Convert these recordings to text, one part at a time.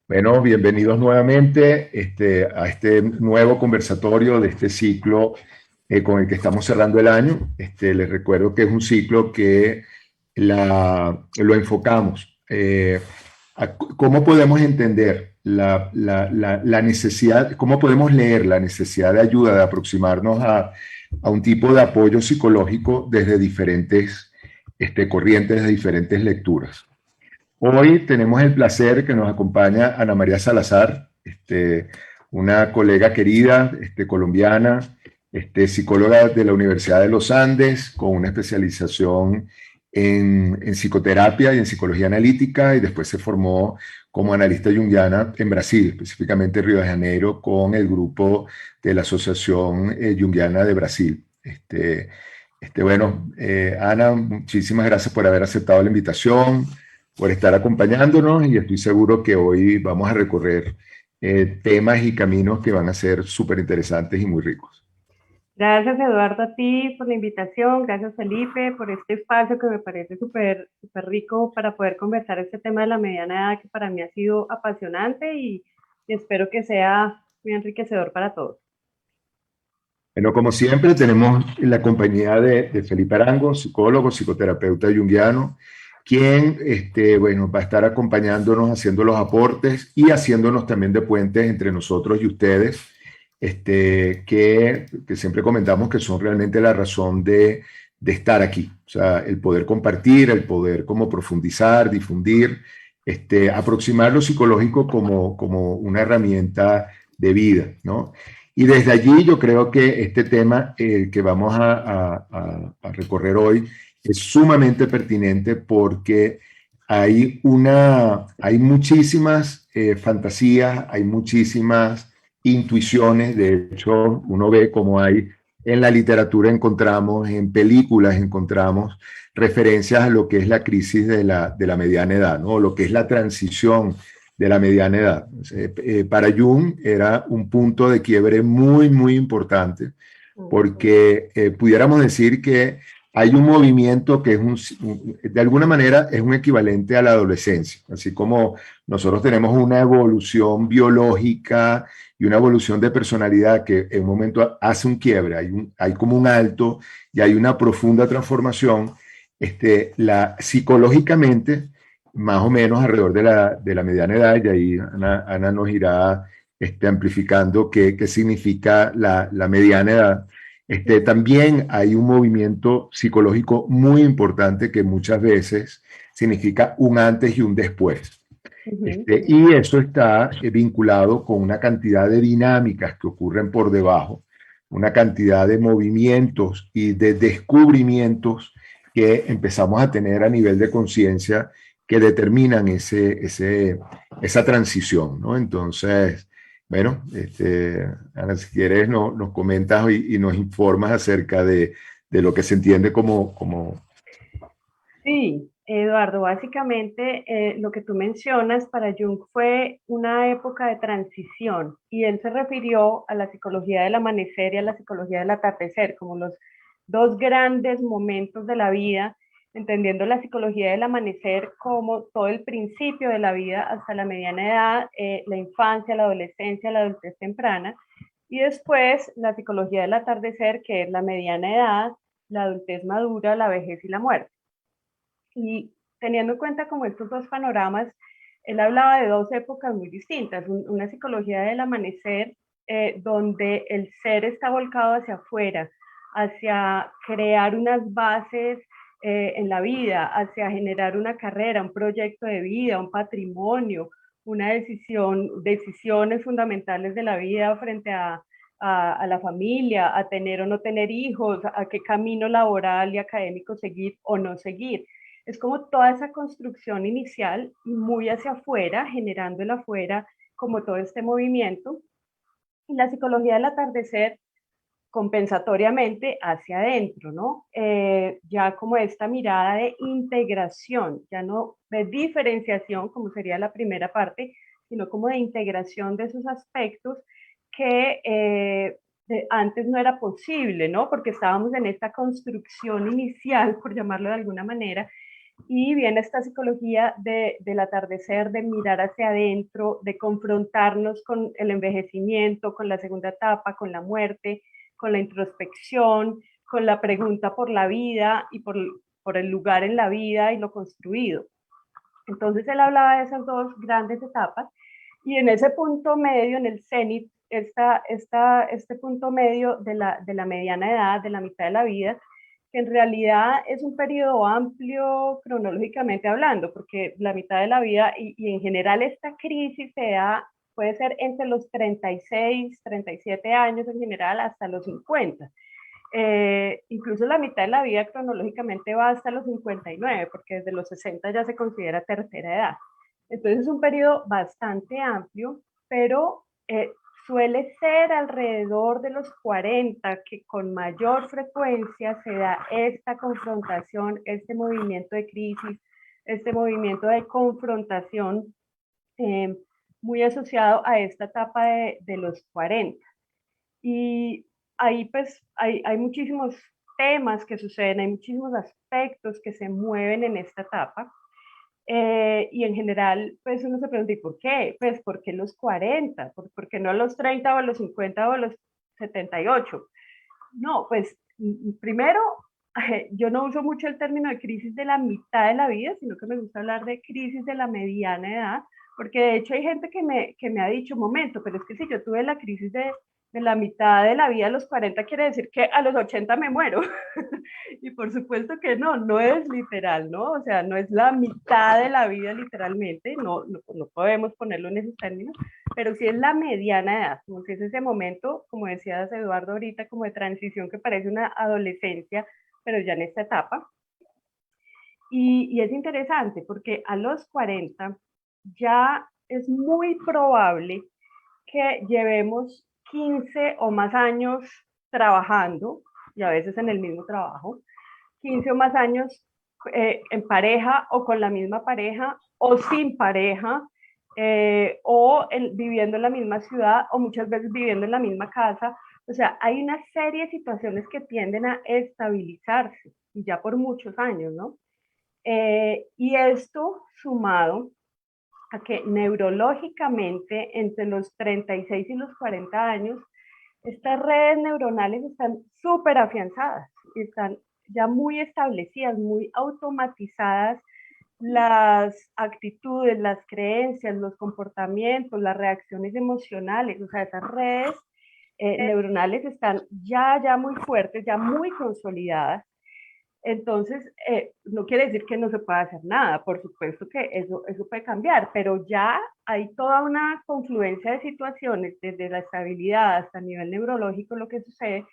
Bueno, bienvenidos nuevamente a este nuevo conversatorio de este ciclo con el que estamos cerrando el año. Les recuerdo que es un ciclo que lo enfocamos. ¿Cómo podemos entender la necesidad, cómo podemos leer la necesidad de ayuda, de aproximarnos a un tipo de apoyo psicológico desde diferentes corrientes, de diferentes lecturas? Hoy tenemos el placer que nos acompaña Ana María Salazar, una colega querida, colombiana, psicóloga de la Universidad de los Andes, con una especialización en psicoterapia y en psicología analítica, y después se formó como analista junguiana en Brasil, específicamente en Río de Janeiro, con el grupo de la Asociación Junguiana de Brasil. Ana, muchísimas gracias por haber aceptado la invitación, por estar acompañándonos, y estoy seguro que hoy vamos a recorrer temas y caminos que van a ser súper interesantes y muy ricos. Gracias, Eduardo, a ti por la invitación. Gracias, Felipe, por este espacio que me parece súper rico para poder conversar este tema de la mediana edad, que para mí ha sido apasionante y espero que sea muy enriquecedor para todos. Bueno, como siempre, tenemos la compañía de Felipe Arango, psicólogo, psicoterapeuta junguiano, quien va a estar acompañándonos, haciendo los aportes y haciéndonos también de puentes entre nosotros y ustedes, que siempre comentamos que son realmente la razón de estar aquí. O sea, el poder compartir, el poder como profundizar, difundir, aproximar lo psicológico como una herramienta de vida, ¿no? Y desde allí yo creo que este tema que vamos a recorrer hoy es sumamente pertinente porque hay muchísimas fantasías, hay muchísimas intuiciones. De hecho, uno ve como hay en la literatura, encontramos, en películas encontramos referencias a lo que es la crisis de la mediana edad, ¿no? Lo que es la transición de la mediana edad. Para Jung era un punto de quiebre muy, muy importante, porque pudiéramos decir que hay un movimiento que de alguna manera es un equivalente a la adolescencia, así como nosotros tenemos una evolución biológica y una evolución de personalidad que en un momento hace un quiebre, hay como un alto y hay una profunda transformación. Psicológicamente, más o menos alrededor de la mediana edad, y ahí Ana nos irá amplificando qué significa la mediana edad. También hay un movimiento psicológico muy importante que muchas veces significa un antes y un después. Y eso está vinculado con una cantidad de dinámicas que ocurren por debajo, una cantidad de movimientos y de descubrimientos que empezamos a tener a nivel de conciencia que determinan esa transición, ¿no? Entonces, bueno, Ana, si quieres, nos comentas y nos informas acerca de lo que se entiende como. Sí, Eduardo, básicamente lo que tú mencionas para Jung fue una época de transición y él se refirió a la psicología del amanecer y a la psicología del atardecer como los dos grandes momentos de la vida, entendiendo la psicología del amanecer como todo el principio de la vida hasta la mediana edad, la infancia, la adolescencia, la adultez temprana, y después la psicología del atardecer, que es la mediana edad, la adultez madura, la vejez y la muerte. Y teniendo en cuenta como estos dos panoramas, él hablaba de dos épocas muy distintas, una psicología del amanecer, donde el ser está volcado hacia afuera, hacia crear unas bases en la vida, hacia generar una carrera, un proyecto de vida, un patrimonio, una decisiones fundamentales de la vida frente a la familia, a tener o no tener hijos, a qué camino laboral y académico seguir o no seguir. Es como toda esa construcción inicial y muy hacia afuera, generando el afuera como todo este movimiento. Y la psicología del atardecer compensatoriamente hacia adentro, ¿no? Ya como esta mirada de integración, ya no de diferenciación, como sería la primera parte, sino como de integración de esos aspectos que antes no era posible, ¿no? Porque estábamos en esta construcción inicial, por llamarlo de alguna manera, Y viene esta psicología del atardecer, de mirar hacia adentro, de confrontarnos con el envejecimiento, con la segunda etapa, con la muerte, con la introspección, con la pregunta por la vida y por el lugar en la vida y lo construido. Entonces él hablaba de esas dos grandes etapas y en ese punto medio, en el cenit, este punto medio de la mediana edad, de la mitad de la vida, que en realidad es un periodo amplio cronológicamente hablando, porque la mitad de la vida y en general esta crisis se da, puede ser entre los 36, 37 años en general hasta los 50. Incluso la mitad de la vida cronológicamente va hasta los 59, porque desde los 60 ya se considera tercera edad. Entonces es un periodo bastante amplio, pero suele ser alrededor de los 40 que con mayor frecuencia se da esta confrontación, este movimiento de crisis, este movimiento de confrontación eh, muy asociado a esta etapa de los 40. Y ahí pues hay muchísimos temas que suceden, hay muchísimos aspectos que se mueven en esta etapa. Y en general, pues uno se pregunta, ¿y por qué? Pues, ¿por qué los 40? ¿Por qué no a los 30 o a los 50 o a los 78? No, pues primero, yo no uso mucho el término de crisis de la mitad de la vida, sino que me gusta hablar de crisis de la mediana edad, porque de hecho hay gente que me ha dicho, momento, pero es que si yo tuve la crisis de la mitad de la vida a los 40, quiere decir que a los 80 me muero. Y por supuesto que no, no es literal, ¿no? O sea, no es la mitad de la vida literalmente, no podemos ponerlo en esos términos, pero sí es la mediana edad, como si es ese momento, como decías Eduardo ahorita, como de transición que parece una adolescencia, pero ya en esta etapa. Y es interesante porque a los 40 ya es muy probable que llevemos 15 o más años trabajando, y a veces en el mismo trabajo, 15 o más años en pareja o con la misma pareja o sin pareja, viviendo en la misma ciudad o muchas veces viviendo en la misma casa. O sea, hay una serie de situaciones que tienden a estabilizarse y ya por muchos años, ¿no? Y esto sumado a que neurológicamente entre los 36 y los 40 años, estas redes neuronales están súper afianzadas, están ya muy establecidas, muy automatizadas las actitudes, las creencias, los comportamientos, las reacciones emocionales, o sea, esas redes neuronales están ya muy fuertes, ya muy consolidadas. Entonces, no quiere decir que no se pueda hacer nada, por supuesto que eso puede cambiar, pero ya hay toda una confluencia de situaciones, desde la estabilidad hasta el nivel neurológico, lo que sucede,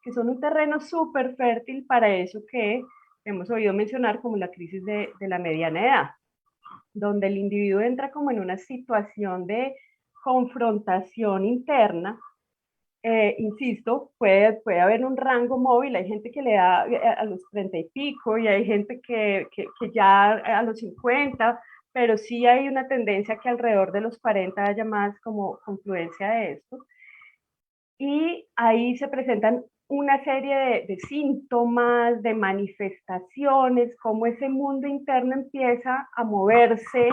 que son un terreno súper fértil para eso que hemos oído mencionar como la crisis de la mediana edad, donde el individuo entra como en una situación de confrontación interna. Insisto, puede haber un rango móvil, hay gente que le da a los 30 y pico y hay gente que ya a los 50, pero sí hay una tendencia que alrededor de los 40 haya más como confluencia de esto. Y ahí se presentan una serie de síntomas, de manifestaciones, cómo ese mundo interno empieza a moverse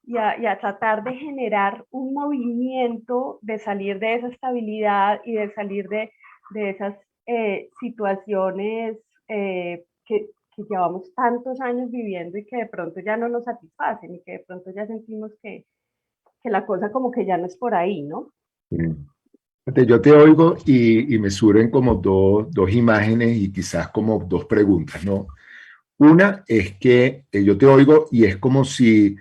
y a tratar de generar un movimiento de salir de esa estabilidad y de salir de esas situaciones que llevamos tantos años viviendo y que de pronto ya no nos satisfacen y que de pronto ya sentimos que la cosa como que ya no es por ahí, ¿no? Yo te oigo y me surgen como dos imágenes y quizás como dos preguntas, ¿no? Una es que yo te oigo y es como si,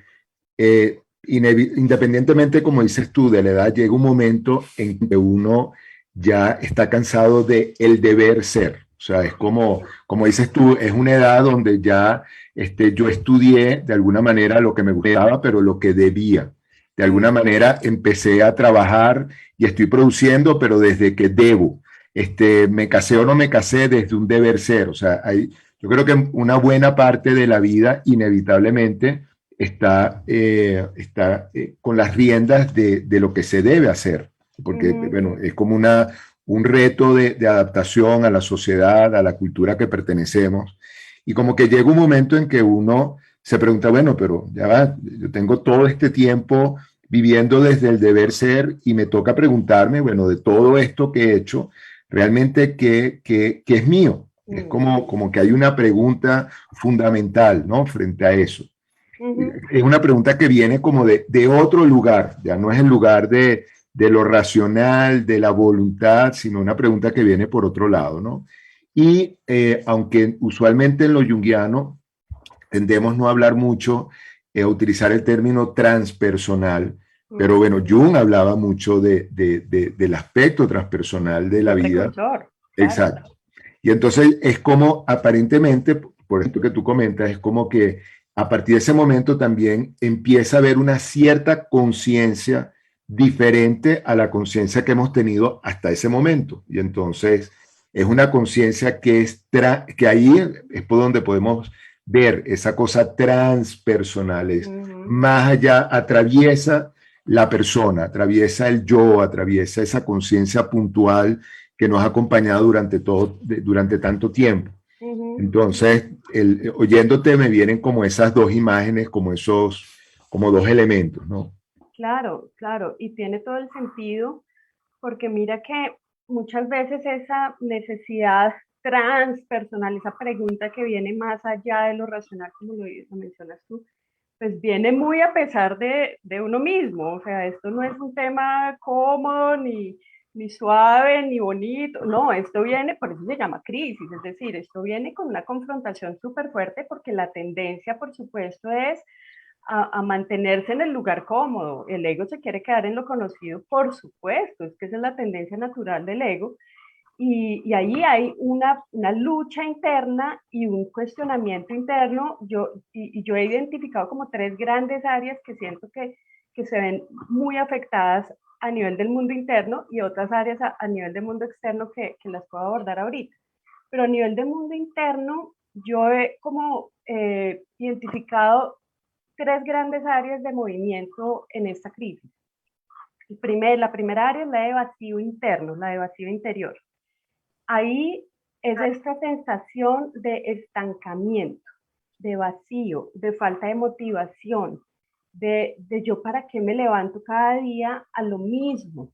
independientemente, como dices tú, de la edad, llega un momento en que uno ya está cansado de el deber ser. O sea, es como dices tú, es una edad donde ya yo estudié de alguna manera lo que me gustaba, pero lo que debía. De alguna manera empecé a trabajar y estoy produciendo, pero desde que debo. Me casé o no me casé desde un deber ser. O sea, yo creo que una buena parte de la vida inevitablemente está con las riendas de lo que se debe hacer, porque bueno, es como un reto de adaptación a la sociedad, a la cultura que pertenecemos, y como que llega un momento en que uno se pregunta, bueno, pero ya va, yo tengo todo este tiempo viviendo desde el deber ser y me toca preguntarme, bueno, de todo esto que he hecho, realmente qué es mío. Es Mm. como que hay una pregunta fundamental, ¿no? Frente a eso. Ujú. Es una pregunta que viene como de otro lugar, ya no es el lugar de lo racional, de la voluntad, sino una pregunta que viene por otro lado, ¿no? Y aunque usualmente en lo junguiano tendemos no a hablar mucho, a utilizar el término transpersonal, pero Mm. bueno, Jung hablaba mucho del aspecto transpersonal de la Fue vida. precursor, claro. Exacto. Y entonces es como aparentemente, por esto que tú comentas, es como que a partir de ese momento también empieza a haber una cierta conciencia diferente a la conciencia que hemos tenido hasta ese momento. Y entonces es una conciencia que ahí es por donde podemos ver esa cosa transpersonal, es Ujú. más allá, atraviesa la persona, atraviesa el yo, atraviesa esa conciencia puntual que nos ha acompañado durante tanto tiempo. Ujú. Entonces, oyéndote me vienen como esas dos imágenes, como dos elementos, ¿no? Claro, claro, y tiene todo el sentido, porque mira que muchas veces esa necesidad transpersonal, esa pregunta que viene más allá de lo racional, como lo mencionas tú, pues viene muy a pesar de uno mismo. O sea, esto no es un tema cómodo, ni suave, ni bonito. No, esto viene, por eso se llama crisis, es decir, esto viene con una confrontación súper fuerte porque la tendencia, por supuesto, es a mantenerse en el lugar cómodo. El ego se quiere quedar en lo conocido, por supuesto, es que esa es la tendencia natural del ego. Y ahí hay una lucha interna y un cuestionamiento interno. Yo he identificado como tres grandes áreas que siento que se ven muy afectadas a nivel del mundo interno y otras áreas a nivel del mundo externo que las puedo abordar ahorita. Pero a nivel del mundo interno, yo he como identificado tres grandes áreas de movimiento en esta crisis. La primera área es la de vacío interno, la de vacío interior. Ahí es esta sensación de estancamiento, de vacío, de falta de motivación, de yo para qué me levanto cada día a lo mismo.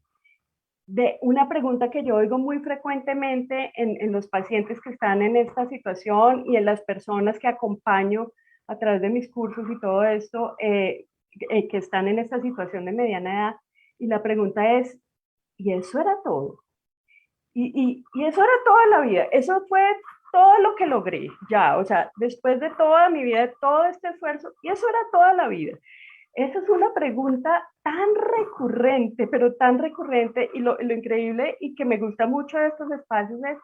De una pregunta que yo oigo muy frecuentemente en los pacientes que están en esta situación y en las personas que acompaño a través de mis cursos y todo esto, que están en esta situación de mediana edad. Y la pregunta es, ¿y eso era todo? Y eso era toda la vida, eso fue todo lo que logré, ya, o sea, después de toda mi vida, de todo este esfuerzo, y eso era toda la vida. Esa es una pregunta tan recurrente, pero tan recurrente, y lo increíble y que me gusta mucho de estos espacios es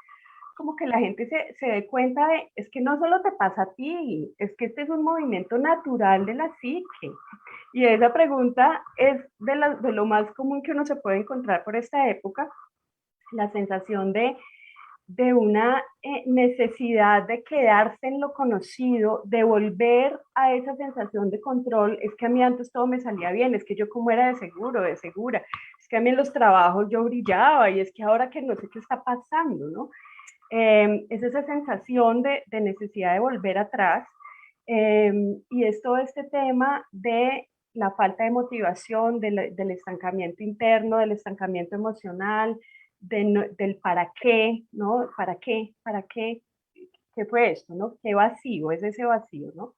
como que la gente se dé cuenta de, es que no solo te pasa a ti, es que este es un movimiento natural de la psique. Y esa pregunta es de lo más común que uno se puede encontrar por esta época, la sensación de una necesidad de quedarse en lo conocido, de volver a esa sensación de control. Es que a mí antes todo me salía bien, es que yo como era de seguro, de segura, es que a mí en los trabajos yo brillaba y es que ahora que no sé qué está pasando, ¿no? Es esa sensación de necesidad de volver atrás, y es todo este tema de la falta de motivación, del estancamiento interno, del estancamiento emocional, del para qué, ¿no? ¿Para qué? ¿Para qué? ¿Qué fue esto, no? ¿Qué vacío? Es ese vacío, ¿no?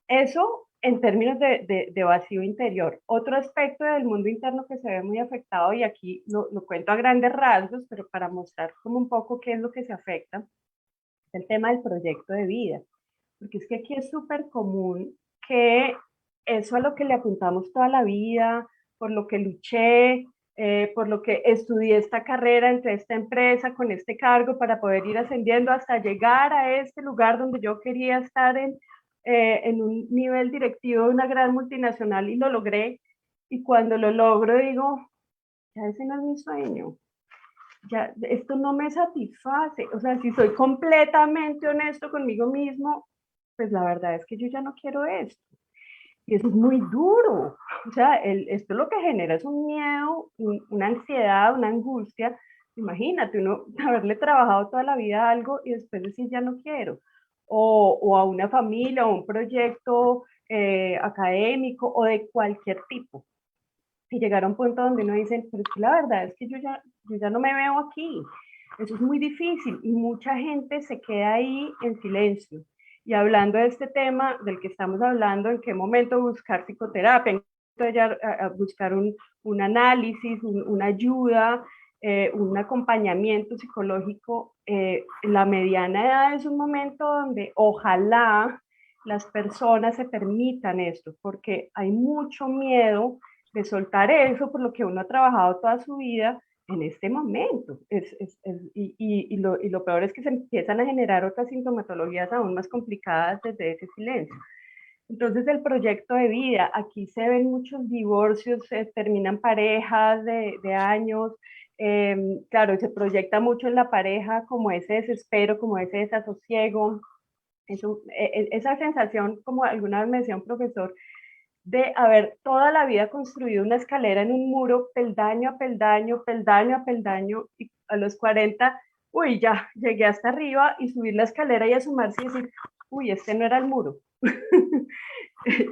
Eso en términos de vacío interior. Otro aspecto del mundo interno que se ve muy afectado, y aquí lo cuento a grandes rasgos, pero para mostrar como un poco qué es lo que se afecta, es el tema del proyecto de vida. Porque es que aquí es súper común que eso a lo que le apuntamos toda la vida, por lo que luché, por lo que estudié esta carrera, entre esta empresa, con este cargo, para poder ir ascendiendo hasta llegar a este lugar donde yo quería estar en un nivel directivo de una gran multinacional y lo logré. Y cuando lo logro digo, ya ese no es mi sueño, ya esto no me satisface. O sea, si soy completamente honesto conmigo mismo, pues la verdad es que yo ya no quiero esto. Y eso es muy duro. O sea, esto lo que genera es un miedo, una ansiedad, una angustia. Imagínate, uno haberle trabajado toda la vida a algo y después decir ya no quiero. o a una familia o un proyecto académico o de cualquier tipo. Y llegar a un punto donde uno dice, pero es que la verdad es que yo ya no me veo aquí. Eso es muy difícil y mucha gente se queda ahí en silencio. Y hablando de este tema del que estamos hablando, en qué momento buscar psicoterapia, en qué momento buscar un análisis, una ayuda, un acompañamiento psicológico, la mediana edad es un momento donde ojalá las personas se permitan esto, porque hay mucho miedo de soltar eso por lo que uno ha trabajado toda su vida en este momento. Y lo peor es que se empiezan a generar otras sintomatologías aún más complicadas desde ese silencio. Entonces, el proyecto de vida, aquí se ven muchos divorcios, se terminan parejas de años, claro, se proyecta mucho en la pareja como ese desespero, como ese desasosiego, esa sensación, como alguna vez me decía un profesor, de haber toda la vida construido una escalera en un muro, peldaño a peldaño, peldaño a peldaño, y a los 40, uy, ya, llegué hasta arriba y subir la escalera y asomarse y decir, uy, este no era el muro.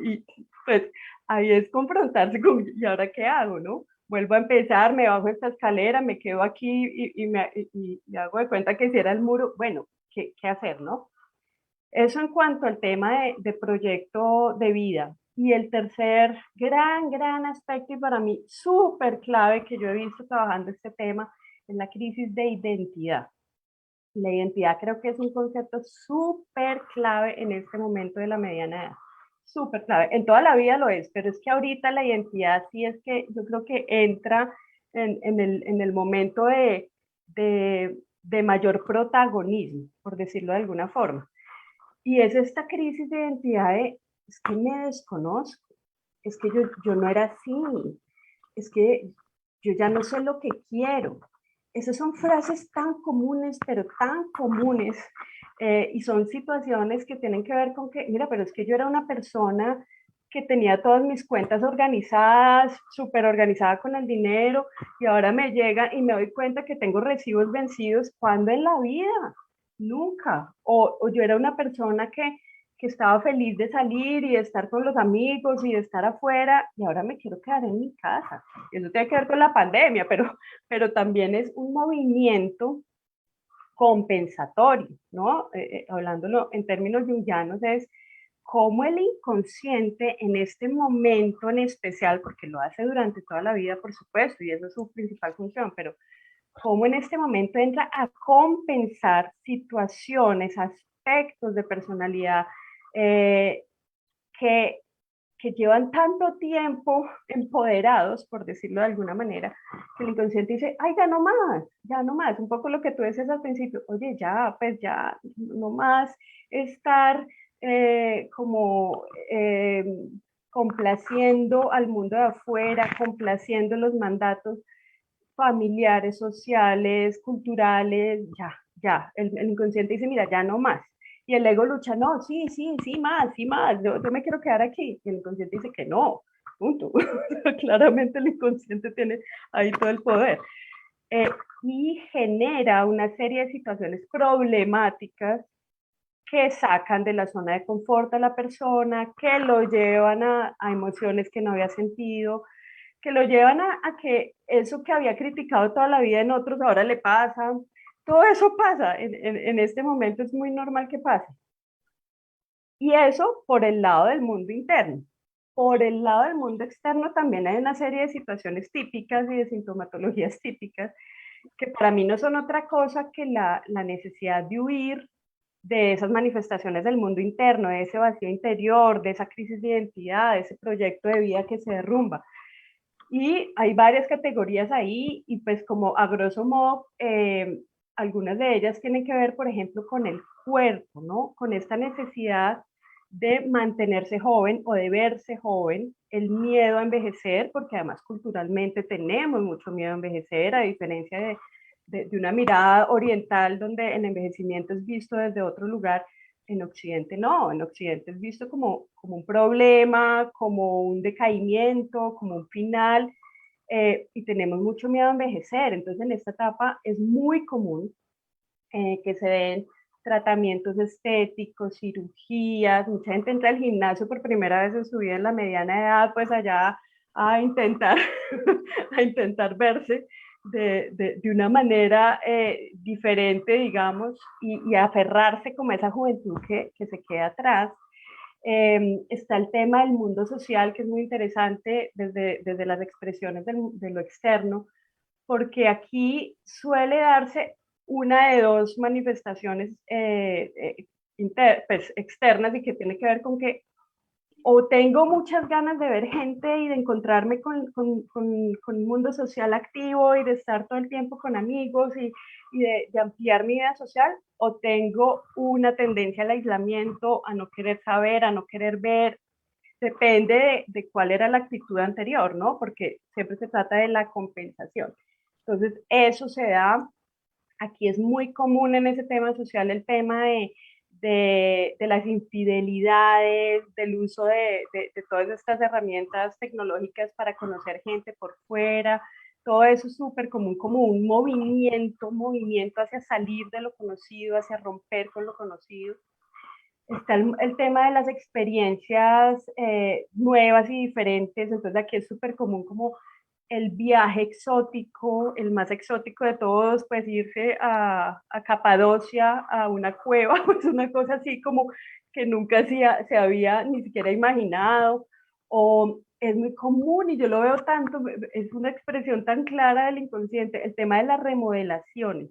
Y pues ahí es confrontarse con, ¿y ahora qué hago, no? Vuelvo a empezar, me bajo esta escalera, me quedo aquí y hago de cuenta que si era el muro, bueno, ¿qué hacer, no? Eso en cuanto al tema de proyecto de vida. Y el tercer gran aspecto y para mí súper clave que yo he visto trabajando este tema es la crisis de identidad. La identidad creo que es un concepto súper clave en este momento de la mediana edad. Súper clave. En toda la vida lo es, pero es que ahorita la identidad sí es que yo creo que entra en el momento de mayor protagonismo, por decirlo de alguna forma. Y es esta crisis de identidad de, es que me desconozco, es que yo no era así, es que yo ya no sé lo que quiero. Esas son frases tan comunes, pero tan comunes, y son situaciones que tienen que ver con que, mira, pero es que yo era una persona que tenía todas mis cuentas organizadas, súper organizada con el dinero, y ahora me llega y me doy cuenta que tengo recibos vencidos. ¿Cuándo en la vida? Nunca. O yo era una persona que estaba feliz de salir y de estar con los amigos y de estar afuera, y ahora me quiero quedar en mi casa. Y eso tiene que ver con la pandemia, pero también es un movimiento compensatorio, ¿no? Hablándolo en términos jungianos, es cómo el inconsciente en este momento en especial, porque lo hace durante toda la vida, por supuesto, y esa es su principal función, pero cómo en este momento entra a compensar situaciones, aspectos de personalidad eh, que, que llevan tanto tiempo empoderados, por decirlo de alguna manera, que el inconsciente dice, ay, ya no más, un poco lo que tú decías al principio, oye, ya, pues ya, no más estar como complaciendo al mundo de afuera, complaciendo los mandatos familiares, sociales, culturales, ya, el inconsciente dice, mira, ya no más. Y el ego lucha, no, sí más, yo me quiero quedar aquí. Y el inconsciente dice que no, punto. Claramente el inconsciente tiene ahí todo el poder. Eh, y genera una serie de situaciones problemáticas que sacan de la zona de confort a la persona, que lo llevan a emociones que no había sentido, que lo llevan a que eso que había criticado toda la vida en otros ahora le pasa. Todo eso pasa, en este momento es muy normal que pase. Y eso por el lado del mundo interno. Por el lado del mundo externo también hay una serie de situaciones típicas y de sintomatologías típicas que para mí no son otra cosa que la necesidad de huir de esas manifestaciones del mundo interno, de ese vacío interior, de esa crisis de identidad, de ese proyecto de vida que se derrumba. Y hay varias categorías ahí y pues como a grosso modo, algunas de ellas tienen que ver, por ejemplo, con el cuerpo, ¿no? Con esta necesidad de mantenerse joven o de verse joven, el miedo a envejecer, porque además culturalmente tenemos mucho miedo a envejecer, a diferencia de una mirada oriental donde el envejecimiento es visto desde otro lugar. En Occidente no, en Occidente es visto como un problema, como un decaimiento, como un final, y tenemos mucho miedo a envejecer. Entonces en esta etapa es muy común que se den tratamientos estéticos, cirugías, mucha gente entra al gimnasio por primera vez en su vida en la mediana edad, pues allá a intentar, a intentar verse de una manera diferente, digamos, y aferrarse como a esa juventud que se queda atrás. Está el tema del mundo social, que es muy interesante desde las expresiones de lo externo, porque aquí suele darse una de dos manifestaciones pues, externas y que tiene que ver con que o tengo muchas ganas de ver gente y de encontrarme con un mundo social activo y de estar todo el tiempo con amigos y de ampliar mi vida social, o tengo una tendencia al aislamiento, a no querer saber, a no querer ver. Depende de cuál era la actitud anterior, ¿no? Porque siempre se trata de la compensación. Entonces, eso se da, aquí es muy común en ese tema social el tema de las infidelidades, del uso de todas estas herramientas tecnológicas para conocer gente por fuera. Todo eso es súper común, como un movimiento hacia salir de lo conocido, hacia romper con lo conocido. Está el tema de las experiencias nuevas y diferentes, entonces aquí es súper común como el viaje exótico, el más exótico de todos, pues irse a Capadocia, a una cueva, pues una cosa así como que nunca se había ni siquiera imaginado, o es muy común y yo lo veo tanto, es una expresión tan clara del inconsciente, el tema de las remodelaciones,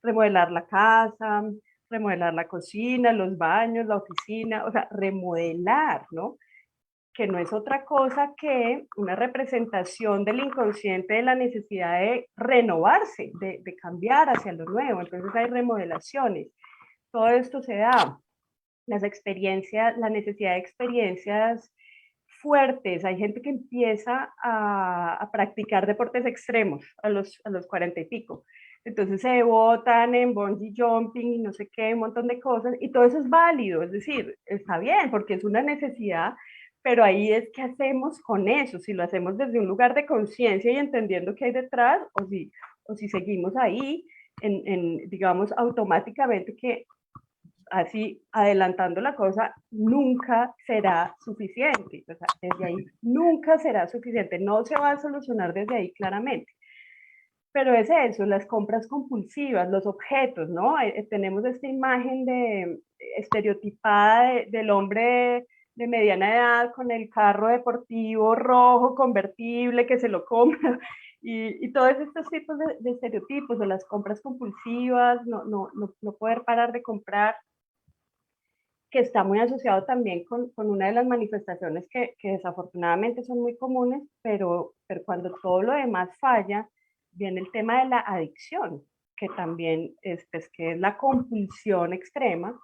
remodelar la casa, remodelar la cocina, los baños, la oficina, o sea, remodelar, ¿no? Que no es otra cosa que una representación del inconsciente de la necesidad de renovarse, de cambiar hacia lo nuevo. Entonces hay remodelaciones. Todo esto se da. Las experiencias, la necesidad de experiencias fuertes. Hay gente que empieza a practicar deportes extremos a los 40 y pico. Entonces se botan en bungee jumping y no sé qué, un montón de cosas, y todo eso es válido, es decir, está bien, porque es una necesidad, pero ahí es qué hacemos con eso, si lo hacemos desde un lugar de conciencia y entendiendo qué hay detrás, o si seguimos ahí, digamos, automáticamente que así adelantando la cosa, nunca será suficiente. O sea, desde ahí nunca será suficiente. No se va a solucionar desde ahí claramente. Pero es eso, las compras compulsivas, los objetos, ¿no? Tenemos esta imagen estereotipada del hombre de mediana edad con el carro deportivo rojo convertible que se lo compra y todos estos tipos de estereotipos de las compras compulsivas, no poder parar de comprar, que está muy asociado también con una de las manifestaciones que desafortunadamente son muy comunes, pero cuando todo lo demás falla, viene el tema de la adicción, que también es, pues, que es la compulsión extrema,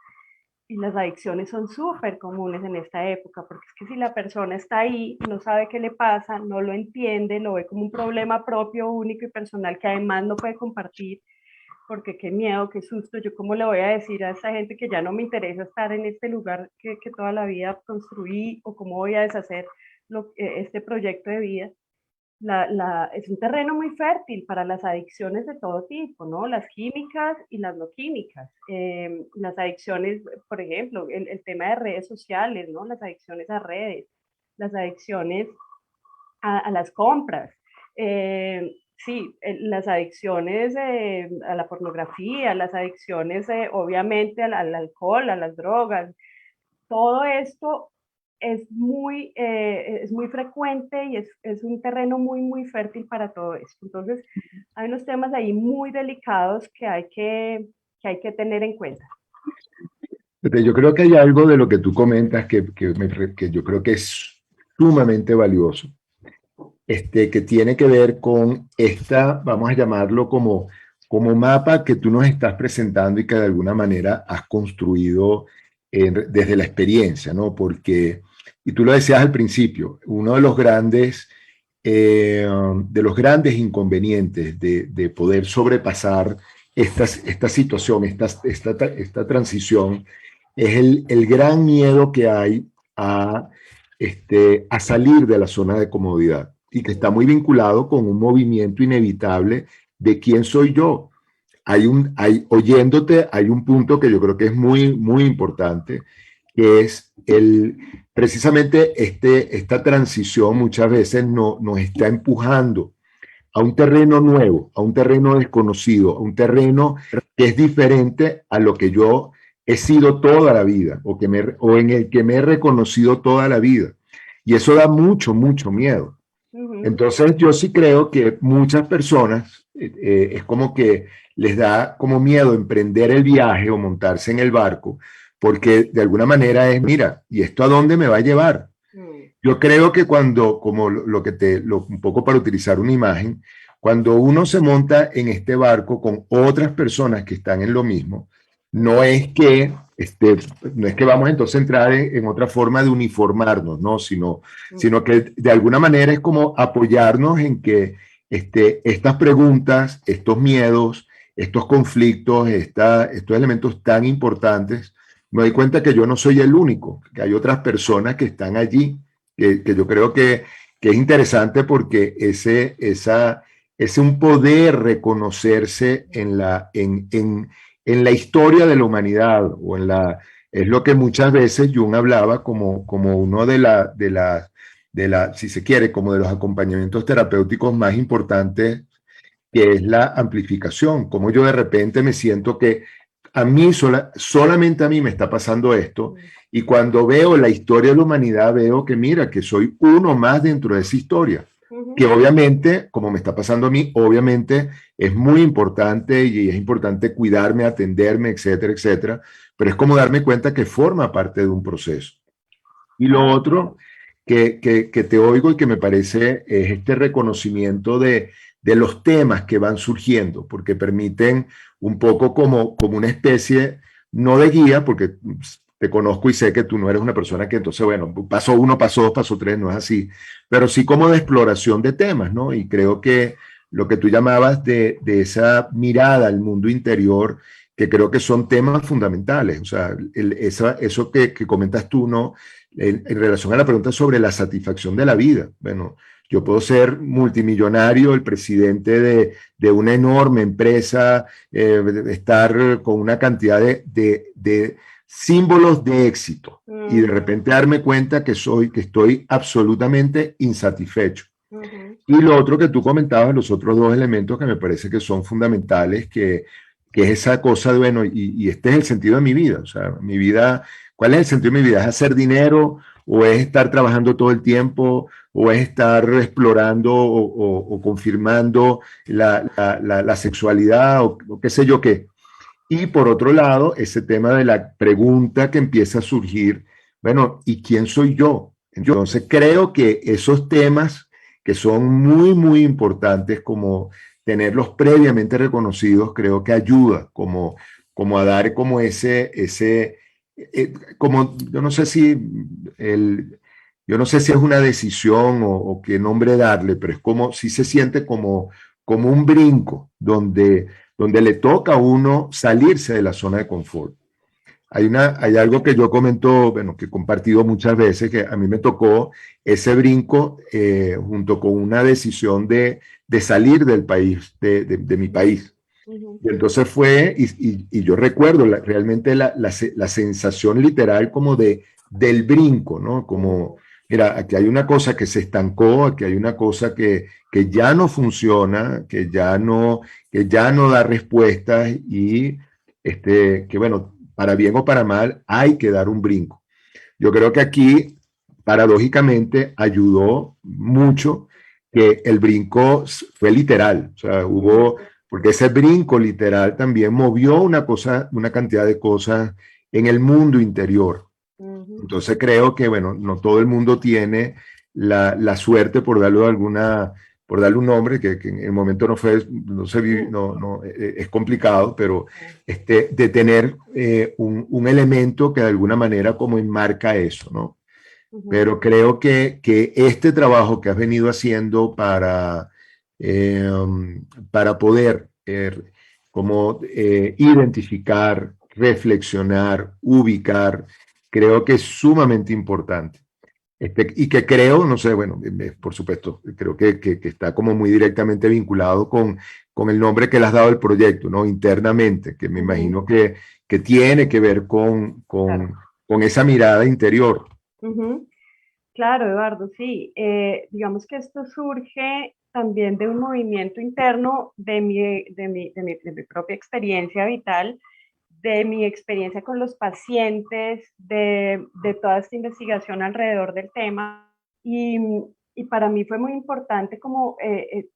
y las adicciones son súper comunes en esta época, porque es que si la persona está ahí, no sabe qué le pasa, no lo entiende, lo ve como un problema propio, único y personal que además no puede compartir, porque qué miedo, qué susto, yo cómo le voy a decir a esa gente que ya no me interesa estar en este lugar que toda la vida construí, o cómo voy a deshacer este proyecto de vida. Es un terreno muy fértil para las adicciones de todo tipo, ¿no? Las químicas y las no químicas. Las adicciones, por ejemplo, el tema de redes sociales, ¿no? Las adicciones a redes, las adicciones a las compras. Sí, las adicciones a la pornografía, las adicciones obviamente al alcohol, a las drogas, todo esto es muy frecuente y es un terreno muy, muy fértil para todo esto. Entonces, hay unos temas ahí muy delicados que hay que tener en cuenta. Yo creo que hay algo de lo que tú comentas que yo creo que es sumamente valioso, que tiene que ver con esta, vamos a llamarlo como mapa que tú nos estás presentando y que de alguna manera has construido desde la experiencia, ¿no? Porque, y tú lo decías al principio, uno de los grandes inconvenientes de poder sobrepasar esta situación, esta transición, es el gran miedo que hay a salir de la zona de comodidad y que está muy vinculado con un movimiento inevitable de quién soy yo, oyéndote, hay un punto que yo creo que es muy, muy importante, que es precisamente esta transición muchas veces nos está empujando a un terreno nuevo, a un terreno desconocido, a un terreno que es diferente a lo que yo he sido toda la vida o en el que me he reconocido toda la vida. Y eso da mucho, mucho miedo. Entonces yo sí creo que muchas personas es como que les da como miedo emprender el viaje o montarse en el barco, porque de alguna manera es, mira, ¿y esto a dónde me va a llevar? Yo creo que cuando, como un poco para utilizar una imagen, cuando uno se monta en este barco con otras personas que están en lo mismo, no es que, no es que vamos entonces a entrar en otra forma de uniformarnos, ¿no? Sino que de alguna manera es como apoyarnos en que estas preguntas, estos miedos, estos conflictos, estos elementos tan importantes, me doy cuenta que yo no soy el único, que hay otras personas que están allí que yo creo que es interesante porque es un poder reconocerse en la historia de la humanidad es lo que muchas veces Jung hablaba como uno si se quiere, como de los acompañamientos terapéuticos más importantes, que es la amplificación, como yo de repente me siento que solamente a mí me está pasando esto, y cuando veo la historia de la humanidad veo que mira, que soy uno más dentro de esa historia, que obviamente, como me está pasando a mí, obviamente es muy importante y es importante cuidarme, atenderme, etcétera, etcétera, pero es como darme cuenta que forma parte de un proceso. Y lo otro que te oigo y que me parece es este reconocimiento de los temas que van surgiendo, porque permiten un poco como una especie, no de guía, porque te conozco y sé que tú no eres una persona que entonces, bueno, paso uno, paso dos, paso tres, no es así, pero sí como de exploración de temas, ¿no? Y creo que lo que tú llamabas de esa mirada al mundo interior, que creo que son temas fundamentales, o sea, eso que comentas tú, ¿no? En relación a la pregunta sobre la satisfacción de la vida. Bueno, yo puedo ser multimillonario, el presidente de una enorme empresa, estar con una cantidad de símbolos de éxito y de repente darme cuenta que estoy absolutamente insatisfecho. Y lo otro que tú comentabas, los otros dos elementos que me parece que son fundamentales, que es esa cosa de, bueno, y este es el sentido de mi vida, o sea, mi vida, ¿cuál es el sentido de mi vida? ¿Es hacer dinero o es estar trabajando todo el tiempo o es estar explorando o confirmando la sexualidad o qué sé yo qué? Y por otro lado, ese tema de la pregunta que empieza a surgir, bueno, ¿y quién soy yo? Entonces creo que esos temas que son muy, muy importantes, como tenerlos previamente reconocidos, creo que ayuda como a dar como como, yo no sé si es una decisión o qué nombre darle, pero es como, si se siente como un brinco donde le toca a uno salirse de la zona de confort. Hay algo que yo comento, bueno, que he compartido muchas veces, que a mí me tocó ese brinco junto con una decisión de salir del país, de mi país. Y entonces y yo recuerdo realmente la sensación literal como del brinco, ¿no? Como, mira, aquí hay una cosa que se estancó, aquí hay una cosa que ya no funciona, que ya no da respuestas y que bueno, para bien o para mal, hay que dar un brinco. Yo creo que aquí, paradójicamente, ayudó mucho que el brinco fue literal, o sea, porque ese brinco literal también movió una cantidad de cosas en el mundo interior. Entonces creo que, bueno, no todo el mundo tiene la suerte, por darle un nombre, que en el momento no fue, no se vive, no, es complicado, pero de tener un elemento que de alguna manera como enmarca eso, ¿no? Pero creo que este trabajo que has venido haciendo para poder como identificar, reflexionar, ubicar, creo que es sumamente importante. Y que creo, no sé, bueno, por supuesto, creo que está como muy directamente vinculado con el nombre que le has dado al proyecto, ¿no? Internamente, que me Ujú, imagino que tiene que ver claro. con esa mirada interior. Ujú. Claro, Eduardo, sí. Digamos que esto surge también de un movimiento interno de mi propia experiencia vital, de mi experiencia con los pacientes, de toda esta investigación alrededor del tema. Y, y para mí fue muy importante como en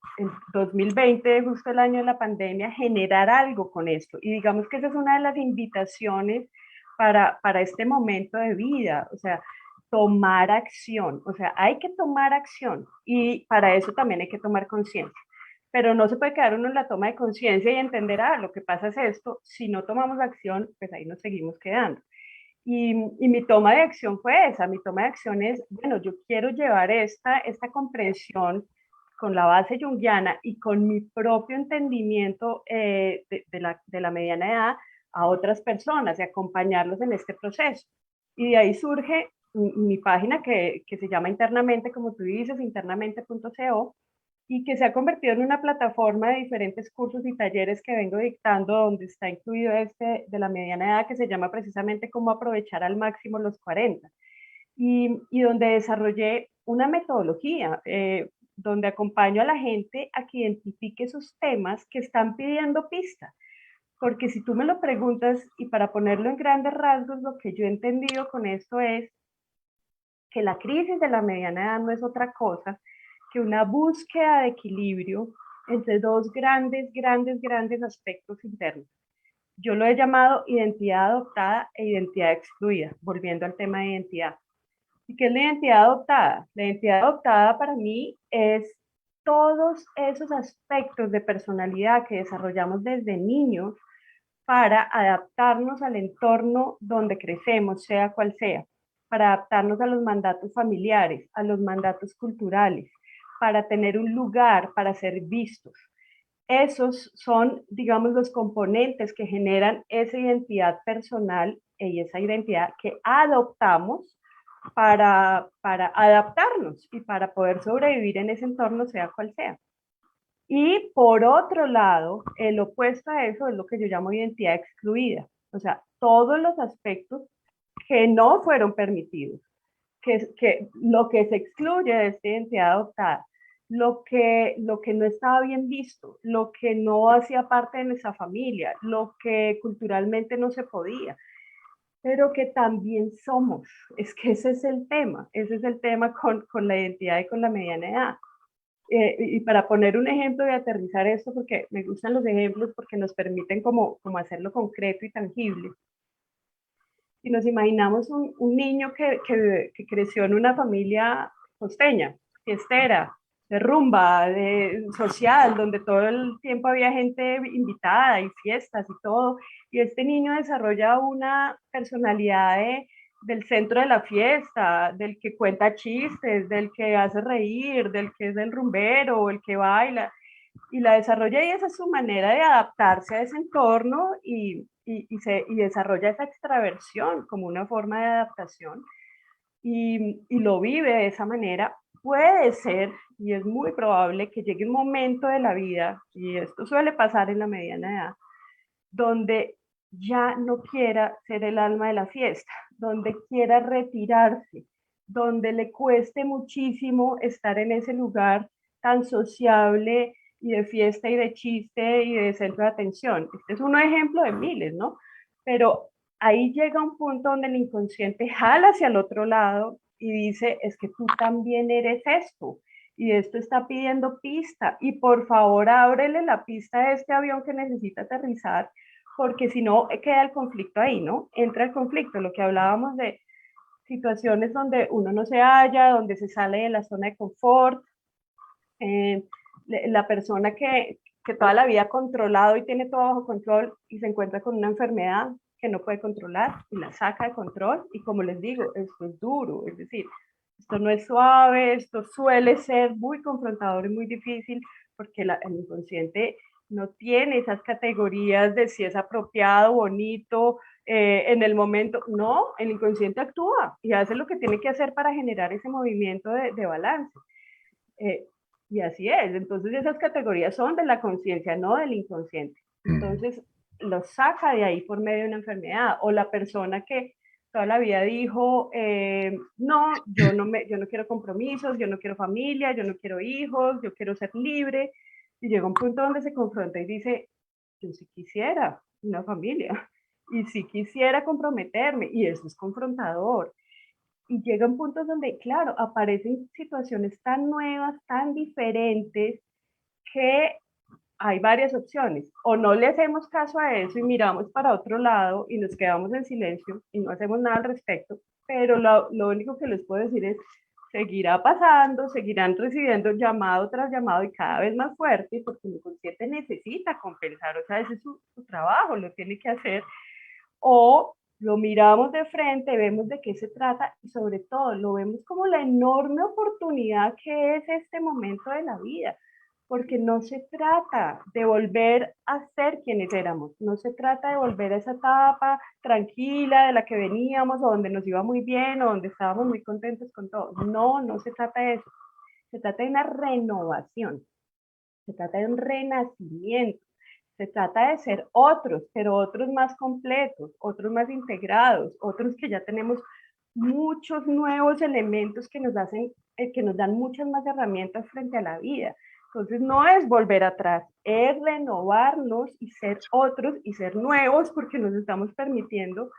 2020, justo el año de la pandemia, generar algo con esto. Y digamos que esa es una de las invitaciones para este momento de vida. O sea, tomar acción, o sea, hay que tomar acción y para eso también hay que tomar conciencia. Pero no se puede quedar uno en la toma de conciencia y entender, ah, lo que pasa es esto, si no tomamos acción, pues ahí nos seguimos quedando. Y mi toma de acción fue esa, mi toma de acción es, bueno, yo quiero llevar esta comprensión con la base junguiana y con mi propio entendimiento de la mediana edad a otras personas y acompañarlos en este proceso. Y de ahí surge mi página que se llama internamente, como tú dices, internamente.co, y que se ha convertido en una plataforma de diferentes cursos y talleres que vengo dictando, donde está incluido este de la mediana edad, que se llama precisamente cómo aprovechar al máximo los 40, y donde desarrollé una metodología, donde acompaño a la gente a que identifique esos temas que están pidiendo pista. Porque si tú me lo preguntas, y para ponerlo en grandes rasgos, lo que yo he entendido con esto es que la crisis de la mediana edad no es otra cosa que una búsqueda de equilibrio entre dos grandes aspectos internos. Yo lo he llamado identidad adoptada e identidad excluida, volviendo al tema de identidad. ¿Y qué es la identidad adoptada? La identidad adoptada para mí es todos esos aspectos de personalidad que desarrollamos desde niños para adaptarnos al entorno donde crecemos, sea cual sea, para adaptarnos a los mandatos familiares, a los mandatos culturales, para tener un lugar, para ser vistos. Esos son, digamos, los componentes que generan esa identidad personal y esa identidad que adoptamos para adaptarnos y para poder sobrevivir en ese entorno, sea cual sea. Y por otro lado, el opuesto a eso es lo que yo llamo identidad excluida. O sea, todos los aspectos que no fueron permitidos, que lo que se excluye de esta identidad adoptada, lo que no estaba bien visto, lo que no hacía parte de nuestra familia, lo que culturalmente no se podía, pero que también somos. Es que ese es el tema con la identidad y con la mediana edad. Y para poner un ejemplo y aterrizar esto, porque me gustan los ejemplos porque nos permiten como hacerlo concreto y tangible. Si nos imaginamos un niño que creció en una familia costeña, fiestera, de rumba, social, donde todo el tiempo había gente invitada y fiestas y todo, y este niño desarrolla una personalidad del centro de la fiesta, del que cuenta chistes, del que hace reír, del que es el rumbero, el que baila, y la desarrolla y esa es su manera de adaptarse a ese entorno y desarrolla esa extraversión como una forma de adaptación y lo vive de esa manera. Puede ser, y es muy probable, que llegue un momento de la vida, y esto suele pasar en la mediana edad, donde ya no quiera ser el alma de la fiesta, donde quiera retirarse, donde le cueste muchísimo estar en ese lugar tan sociable y de fiesta y de chiste y de centro de atención. Este es un ejemplo de miles, ¿no? Pero ahí llega un punto donde el inconsciente jala hacia el otro lado y dice, es que tú también eres esto, y esto está pidiendo pista, y por favor ábrele la pista a este avión que necesita aterrizar, porque si no queda el conflicto ahí, ¿no? Entra el conflicto, lo que hablábamos de situaciones donde uno no se halla, donde se sale de la zona de confort, eh, la persona que toda la vida ha controlado y tiene todo bajo control y se encuentra con una enfermedad que no puede controlar y la saca de control y como les digo, esto es duro, es decir, esto no es suave, esto suele ser muy confrontador y muy difícil porque el inconsciente no tiene esas categorías de si es apropiado, bonito, en el momento. No, el inconsciente actúa y hace lo que tiene que hacer para generar ese movimiento de balance. Eh, y así es. Entonces esas categorías son de la conciencia, no del inconsciente. Entonces lo saca de ahí por medio de una enfermedad. O la persona que toda la vida dijo, no, yo no quiero compromisos, yo no quiero familia, yo no quiero hijos, yo quiero ser libre. Y llega un punto donde se confronta y dice, yo sí quisiera una familia y sí quisiera comprometerme. Y eso es confrontador. Y llegan puntos donde, claro, aparecen situaciones tan nuevas, tan diferentes, que hay varias opciones. O no le hacemos caso a eso y miramos para otro lado y nos quedamos en silencio y no hacemos nada al respecto, pero lo único que les puedo decir es, seguirá pasando, seguirán recibiendo llamado tras llamado y cada vez más fuerte, porque el inconsciente necesita compensar, o sea, ese es su trabajo, lo tiene que hacer, o lo miramos de frente, vemos de qué se trata y sobre todo lo vemos como la enorme oportunidad que es este momento de la vida, porque no se trata de volver a ser quienes éramos, no se trata de volver a esa etapa tranquila de la que veníamos o donde nos iba muy bien o donde estábamos muy contentos con todo. No, no se trata de eso, se trata de una renovación, se trata de un renacimiento. Se trata de ser otros, pero otros más completos, otros más integrados, otros que ya tenemos muchos nuevos elementos que nos hacen, que nos dan muchas más herramientas frente a la vida. Entonces no es volver atrás, es renovarnos y ser otros y ser nuevos porque nos estamos permitiendo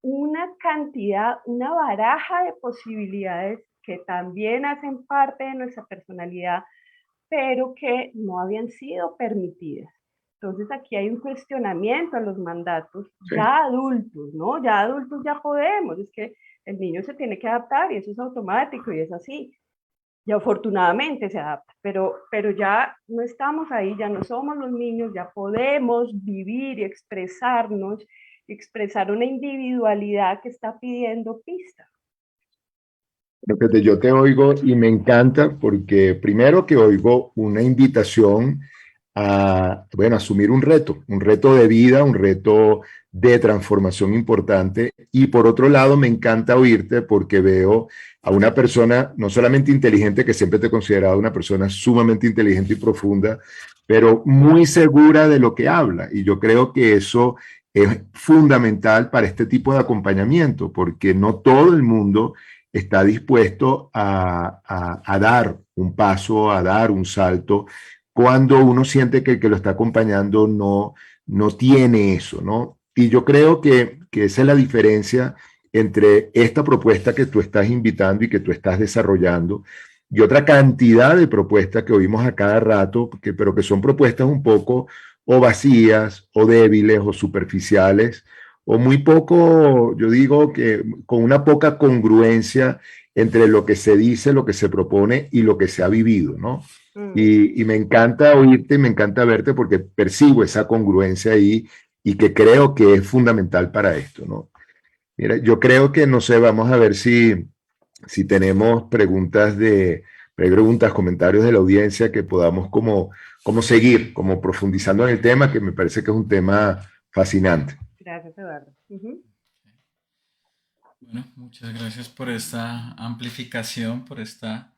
una cantidad, una baraja de posibilidades que también hacen parte de nuestra personalidad, pero que no habían sido permitidas. Entonces aquí hay un cuestionamiento a los mandatos Sí. ya adultos, ¿no? Ya adultos ya podemos, es que el niño se tiene que adaptar y eso es automático y es así. Y afortunadamente se adapta, pero ya no estamos ahí, ya no somos los niños, ya podemos vivir y expresarnos, expresar una individualidad que está pidiendo pistas. Fíjate, yo te oigo y me encanta porque primero que oigo una invitación a, bueno, asumir un reto de vida, un reto de transformación importante. Y por otro lado, me encanta oírte porque veo a una persona no solamente inteligente, que siempre te he considerado una persona sumamente inteligente y profunda, pero muy segura de lo que habla. Y yo creo que eso es fundamental para este tipo de acompañamiento, porque no todo el mundo está dispuesto a dar un paso, a dar un salto, cuando uno siente que el que lo está acompañando no tiene eso, ¿no? Y yo creo que esa es la diferencia entre esta propuesta que tú estás invitando y que tú estás desarrollando y otra cantidad de propuestas que oímos a cada rato, pero que son propuestas un poco o vacías o débiles o superficiales o muy poco, yo digo que con una poca congruencia entre lo que se dice, lo que se propone y lo que se ha vivido, ¿no? Y me encanta oírte, me encanta verte porque percibo esa congruencia ahí y que creo que es fundamental para esto, ¿no? Mira, yo creo que, no sé, vamos a ver si tenemos preguntas, comentarios de la audiencia que podamos como seguir, como profundizando en el tema, que me parece que es un tema fascinante. Gracias, Eduardo. Bueno, muchas gracias por esta amplificación, por esta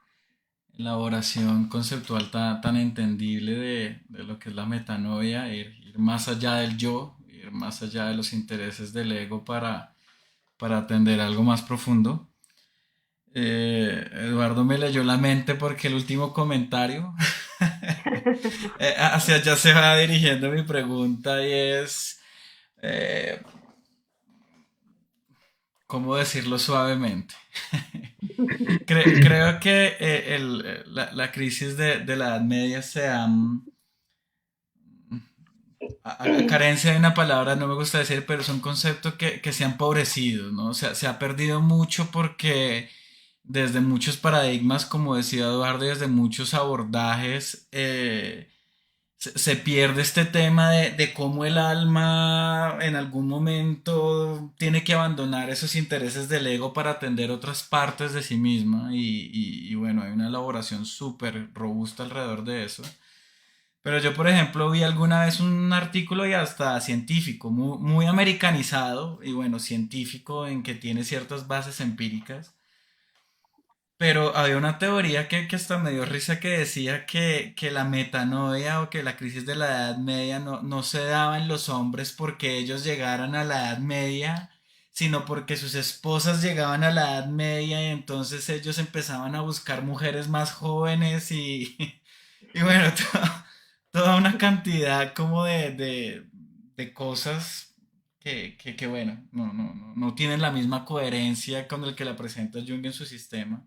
elaboración conceptual tan entendible de lo que es la metanoia, ir más allá del yo, ir más allá de los intereses del ego para atender algo más profundo. Eduardo me leyó la mente porque el último comentario hacia allá se va dirigiendo mi pregunta y es, eh, ¿cómo decirlo suavemente? Creo que la crisis de la Edad Media a carencia de una palabra, no me gusta decir, pero es un concepto que se ha empobrecido, ¿no? O sea, se ha perdido mucho porque desde muchos paradigmas, como decía Eduardo, desde muchos abordajes, se pierde este tema de cómo el alma en algún momento tiene que abandonar esos intereses del ego para atender otras partes de sí misma y bueno, hay una elaboración súper robusta alrededor de eso. Pero yo, por ejemplo, vi alguna vez un artículo y hasta científico, muy americanizado y bueno, científico en que tiene ciertas bases empíricas. Pero había una teoría que hasta me dio risa que decía que la metanoia o que la crisis de la Edad Media no se daba en los hombres porque ellos llegaran a la Edad Media, sino porque sus esposas llegaban a la Edad Media y entonces ellos empezaban a buscar mujeres más jóvenes y, y bueno, toda una cantidad como de cosas que bueno, no tienen la misma coherencia con el que la presenta Jung en su sistema.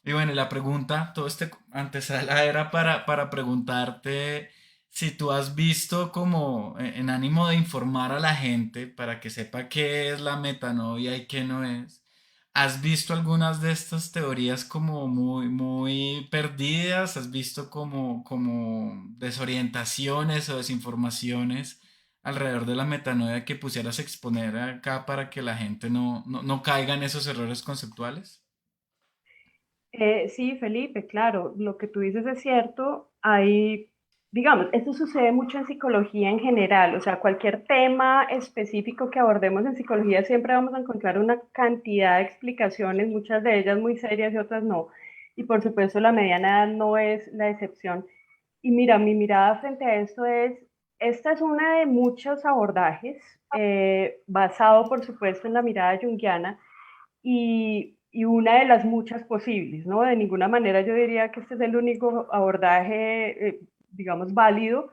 Y bueno, y la pregunta, todo este antesala era para preguntarte si tú has visto como en ánimo de informar a la gente para que sepa qué es la metanovia y qué no es. ¿Has visto algunas de estas teorías como muy perdidas? ¿Has visto como desorientaciones o desinformaciones alrededor de la metanoia que pusieras a exponer acá para que la gente no caiga en esos errores conceptuales? Sí, Felipe, claro, lo que tú dices es cierto. Hay, digamos, esto sucede mucho en psicología en general, o sea, cualquier tema específico que abordemos en psicología siempre vamos a encontrar una cantidad de explicaciones, muchas de ellas muy serias y otras no. Y por supuesto la mediana edad no es la excepción. Y mira, mi mirada frente a esto es, esta es una de muchos abordajes, basado por supuesto en la mirada junguiana y una de las muchas posibles, ¿no? De ninguna manera yo diría que este es el único abordaje, digamos, válido,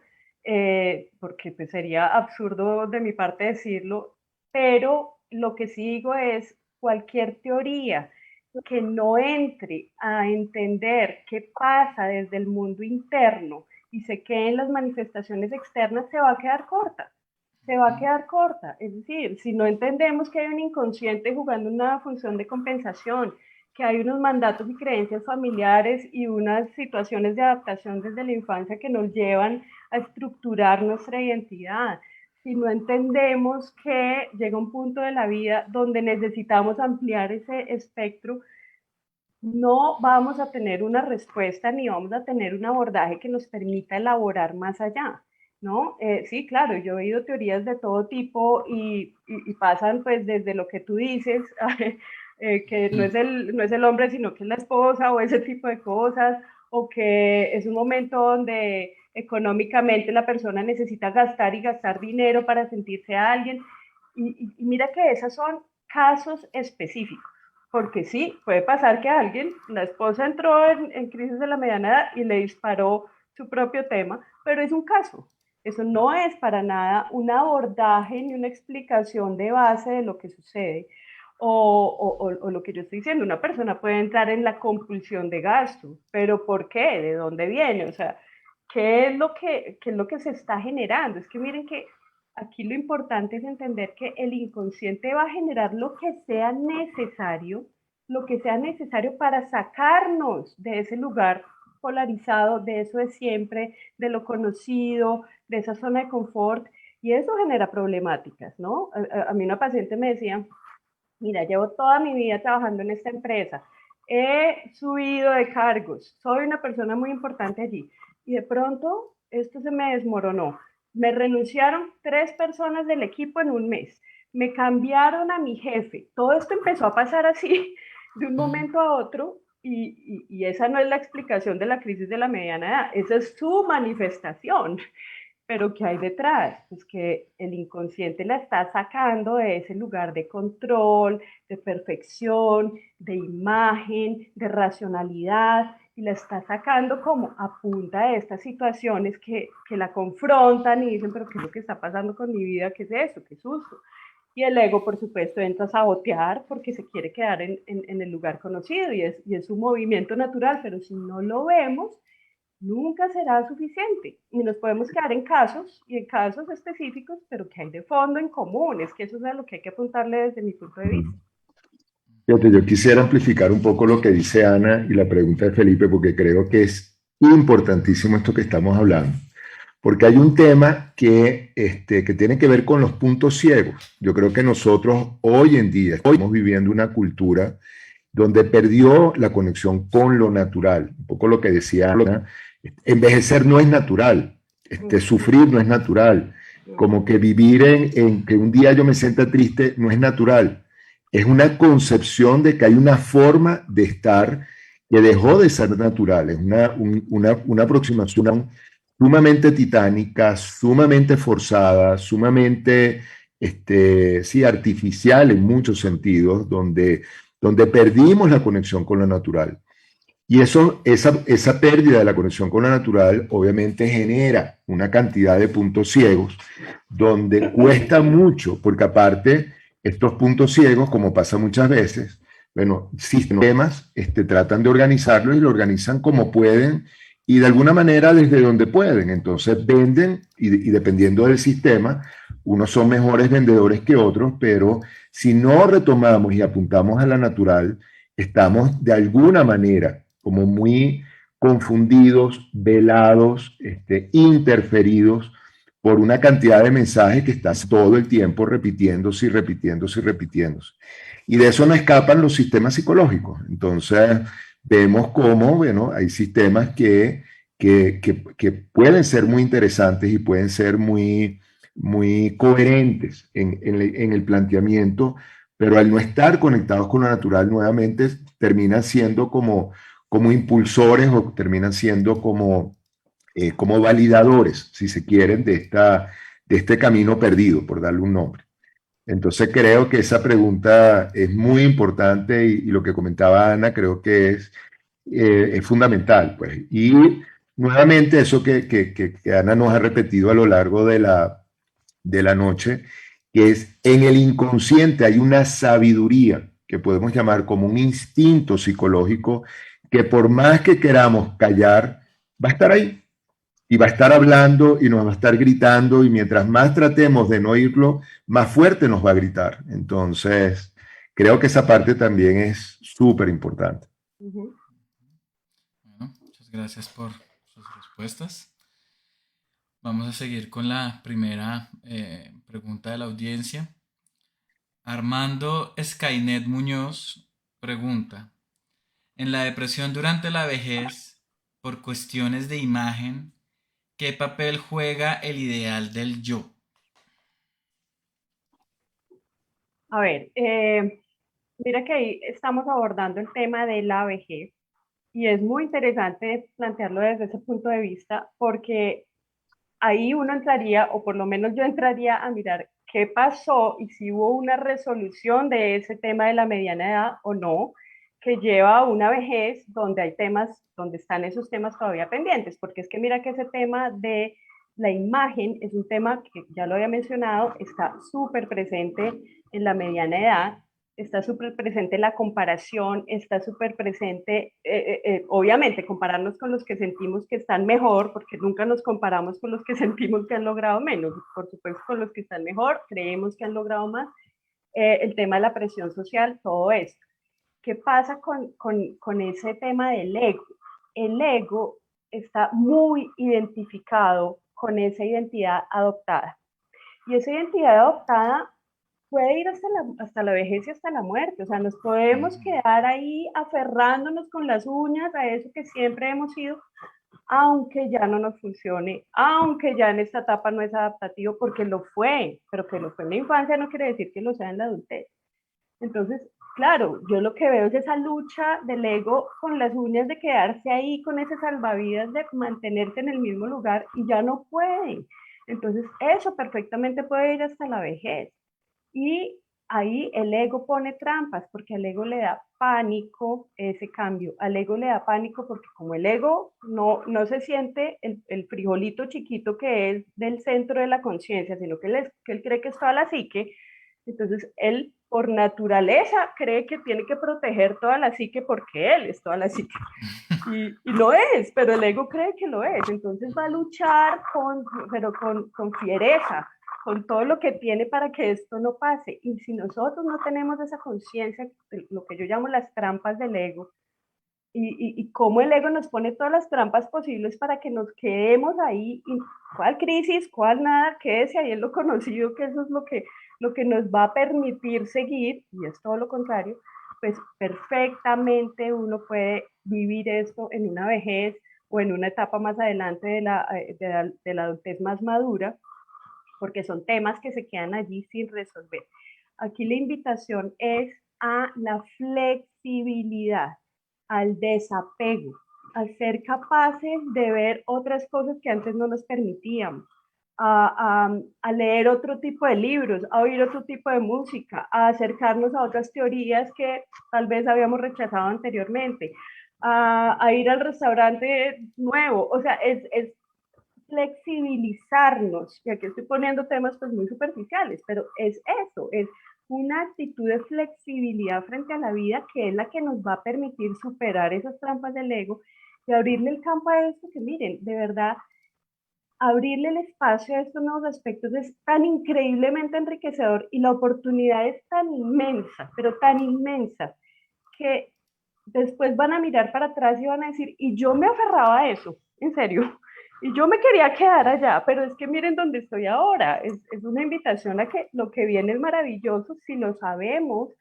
porque pues sería absurdo de mi parte decirlo, pero lo que sí digo es cualquier teoría que no entre a entender qué pasa desde el mundo interno y se quede en las manifestaciones externas se va a quedar corta, se va a quedar corta. Es decir, si no entendemos que hay un inconsciente jugando una función de compensación, que hay unos mandatos y creencias familiares y unas situaciones de adaptación desde la infancia que nos llevan a estructurar nuestra identidad, si no entendemos que llega un punto de la vida donde necesitamos ampliar ese espectro, no vamos a tener una respuesta ni vamos a tener un abordaje que nos permita elaborar más allá, ¿no? Sí, claro, yo he oído teorías de todo tipo y pasan pues desde lo que tú dices, que no es el hombre, sino que es la esposa o ese tipo de cosas, o que es un momento donde económicamente la persona necesita gastar y gastar dinero para sentirse a alguien. Y mira que esos son casos específicos. Porque sí, puede pasar que alguien, la esposa entró en crisis de la mediana edad y le disparó su propio tema, pero es un caso. Eso no es para nada un abordaje ni una explicación de base de lo que sucede. O lo que yo estoy diciendo, una persona puede entrar en la compulsión de gasto, pero ¿por qué? ¿De dónde viene? O sea, qué es lo que se está generando? Es que miren que aquí lo importante es entender que el inconsciente va a generar lo que sea necesario para sacarnos de ese lugar polarizado, de eso de siempre, de lo conocido, de esa zona de confort, y eso genera problemáticas, ¿no? A mí una paciente me decía, mira, llevo toda mi vida trabajando en esta empresa, he subido de cargos, soy una persona muy importante allí, y de pronto esto se me desmoronó. Me renunciaron 3 personas del equipo en un mes, me cambiaron a mi jefe, todo esto empezó a pasar así de un momento a otro y esa no es la explicación de la crisis de la mediana edad, esa es su manifestación. Pero ¿qué hay detrás? Pues que el inconsciente la está sacando de ese lugar de control, de perfección, de imagen, de racionalidad, y la está sacando como a punta de estas situaciones que la confrontan y dicen, pero ¿qué es lo que está pasando con mi vida? ¿Qué es eso? ¿Qué susto? Y el ego, por supuesto, entra a sabotear porque se quiere quedar en el lugar conocido y es un movimiento natural, pero si no lo vemos, nunca será suficiente. Y nos podemos quedar en casos y en casos específicos, pero que hay de fondo en común. Es que eso es a lo que hay que apuntarle desde mi punto de vista. Fíjate, yo quisiera amplificar un poco lo que dice Ana y la pregunta de Felipe, porque creo que es importantísimo esto que estamos hablando. Porque hay un tema que tiene que ver con los puntos ciegos. Yo creo que nosotros hoy en día estamos viviendo una cultura donde perdió la conexión con lo natural. Un poco lo que decía Ana, envejecer no es natural. Sufrir no es natural. Como que vivir en que un día yo me sienta triste no es natural. Es una concepción de que hay una forma de estar que dejó de ser natural. Es una aproximación sumamente titánica, sumamente forzada, sumamente sí, artificial en muchos sentidos, donde perdimos la conexión con lo natural. Y esa pérdida de la conexión con la natural obviamente genera una cantidad de puntos ciegos donde cuesta mucho, porque aparte estos puntos ciegos, como pasa muchas veces, bueno, sistemas tratan de organizarlo y lo organizan como pueden y de alguna manera desde donde pueden. Entonces venden y dependiendo del sistema, unos son mejores vendedores que otros, pero si no retomamos y apuntamos a la natural, estamos de alguna manera como muy confundidos, velados, interferidos por una cantidad de mensajes que estás todo el tiempo repitiéndose y repitiéndose y repitiéndose. Y de eso no escapan los sistemas psicológicos. Entonces, vemos cómo, bueno, hay sistemas que pueden ser muy interesantes y pueden ser muy coherentes en el planteamiento, pero al no estar conectados con lo natural, nuevamente terminan siendo como impulsores o terminan siendo como validadores, si se quieren, de este camino perdido, por darle un nombre. Entonces creo que esa pregunta es muy importante y lo que comentaba Ana creo que es fundamental. Pues. Y nuevamente eso que Ana nos ha repetido a lo largo de la noche, que es en el inconsciente hay una sabiduría que podemos llamar como un instinto psicológico que por más que queramos callar, va a estar ahí y va a estar hablando y nos va a estar gritando y mientras más tratemos de no oírlo, más fuerte nos va a gritar. Entonces, creo que esa parte también es súper importante. Ujú. Bueno, muchas gracias por sus respuestas. Vamos a seguir con la primera pregunta de la audiencia. Armando Skynet Muñoz pregunta, en la depresión durante la vejez, por cuestiones de imagen, ¿qué papel juega el ideal del yo? A ver, mira que ahí estamos abordando el tema de la vejez y es muy interesante plantearlo desde ese punto de vista porque ahí uno entraría, o por lo menos yo entraría a mirar qué pasó y si hubo una resolución de ese tema de la mediana edad o no, que lleva a una vejez donde hay temas, donde están esos temas todavía pendientes, porque es que mira que ese tema de la imagen es un tema que ya lo había mencionado, está súper presente en la mediana edad, está súper presente la comparación, está súper presente, obviamente, compararnos con los que sentimos que están mejor, porque nunca nos comparamos con los que sentimos que han logrado menos, por supuesto con los que están mejor, creemos que han logrado más, el tema de la presión social, todo esto. ¿Qué pasa con ese tema del ego? El ego está muy identificado con esa identidad adoptada. Y esa identidad adoptada puede ir hasta la vejez y hasta la muerte. O sea, nos podemos quedar ahí aferrándonos con las uñas a eso que siempre hemos sido, aunque ya no nos funcione, aunque ya en esta etapa no es adaptativo, porque lo fue, pero que lo fue en la infancia no quiere decir que lo sea en la adultez. Entonces, claro, yo lo que veo es esa lucha del ego con las uñas de quedarse ahí con ese salvavidas de mantenerse en el mismo lugar y ya no pueden. Entonces, eso perfectamente puede ir hasta la vejez. Y ahí el ego pone trampas porque al ego le da pánico ese cambio. Al ego le da pánico porque como el ego no se siente el frijolito chiquito que es del centro de la conciencia, sino que él cree que es toda la psique, entonces él por naturaleza cree que tiene que proteger toda la psique porque él es toda la psique. Y lo es, pero el ego cree que lo es. Entonces va a luchar pero con fiereza, con todo lo que tiene para que esto no pase. Y si nosotros no tenemos esa conciencia, lo que yo llamo las trampas del ego, y cómo el ego nos pone todas las trampas posibles para que nos quedemos ahí, y cuál crisis, cuál nada, quédese ahí en lo conocido, que eso es lo que nos va a permitir seguir, y es todo lo contrario, pues perfectamente uno puede vivir esto en una vejez o en una etapa más adelante de la adultez más madura, porque son temas que se quedan allí sin resolver. Aquí la invitación es a la flexibilidad, al desapego, a ser capaces de ver otras cosas que antes no nos permitíamos, a leer otro tipo de libros, a oír otro tipo de música, a acercarnos a otras teorías que tal vez habíamos rechazado anteriormente, a ir al restaurante nuevo. O sea, es flexibilizarnos, y aquí estoy poniendo temas pues muy superficiales, pero es eso, es una actitud de flexibilidad frente a la vida que es la que nos va a permitir superar esas trampas del ego y abrirle el campo a esto que miren, de verdad, abrirle el espacio a estos nuevos aspectos es tan increíblemente enriquecedor y la oportunidad es tan inmensa, pero tan inmensa, que después van a mirar para atrás y van a decir, y yo me aferraba a eso, en serio, y yo me quería quedar allá, pero es que miren dónde estoy ahora, es una invitación a que lo que viene es maravilloso si lo sabemos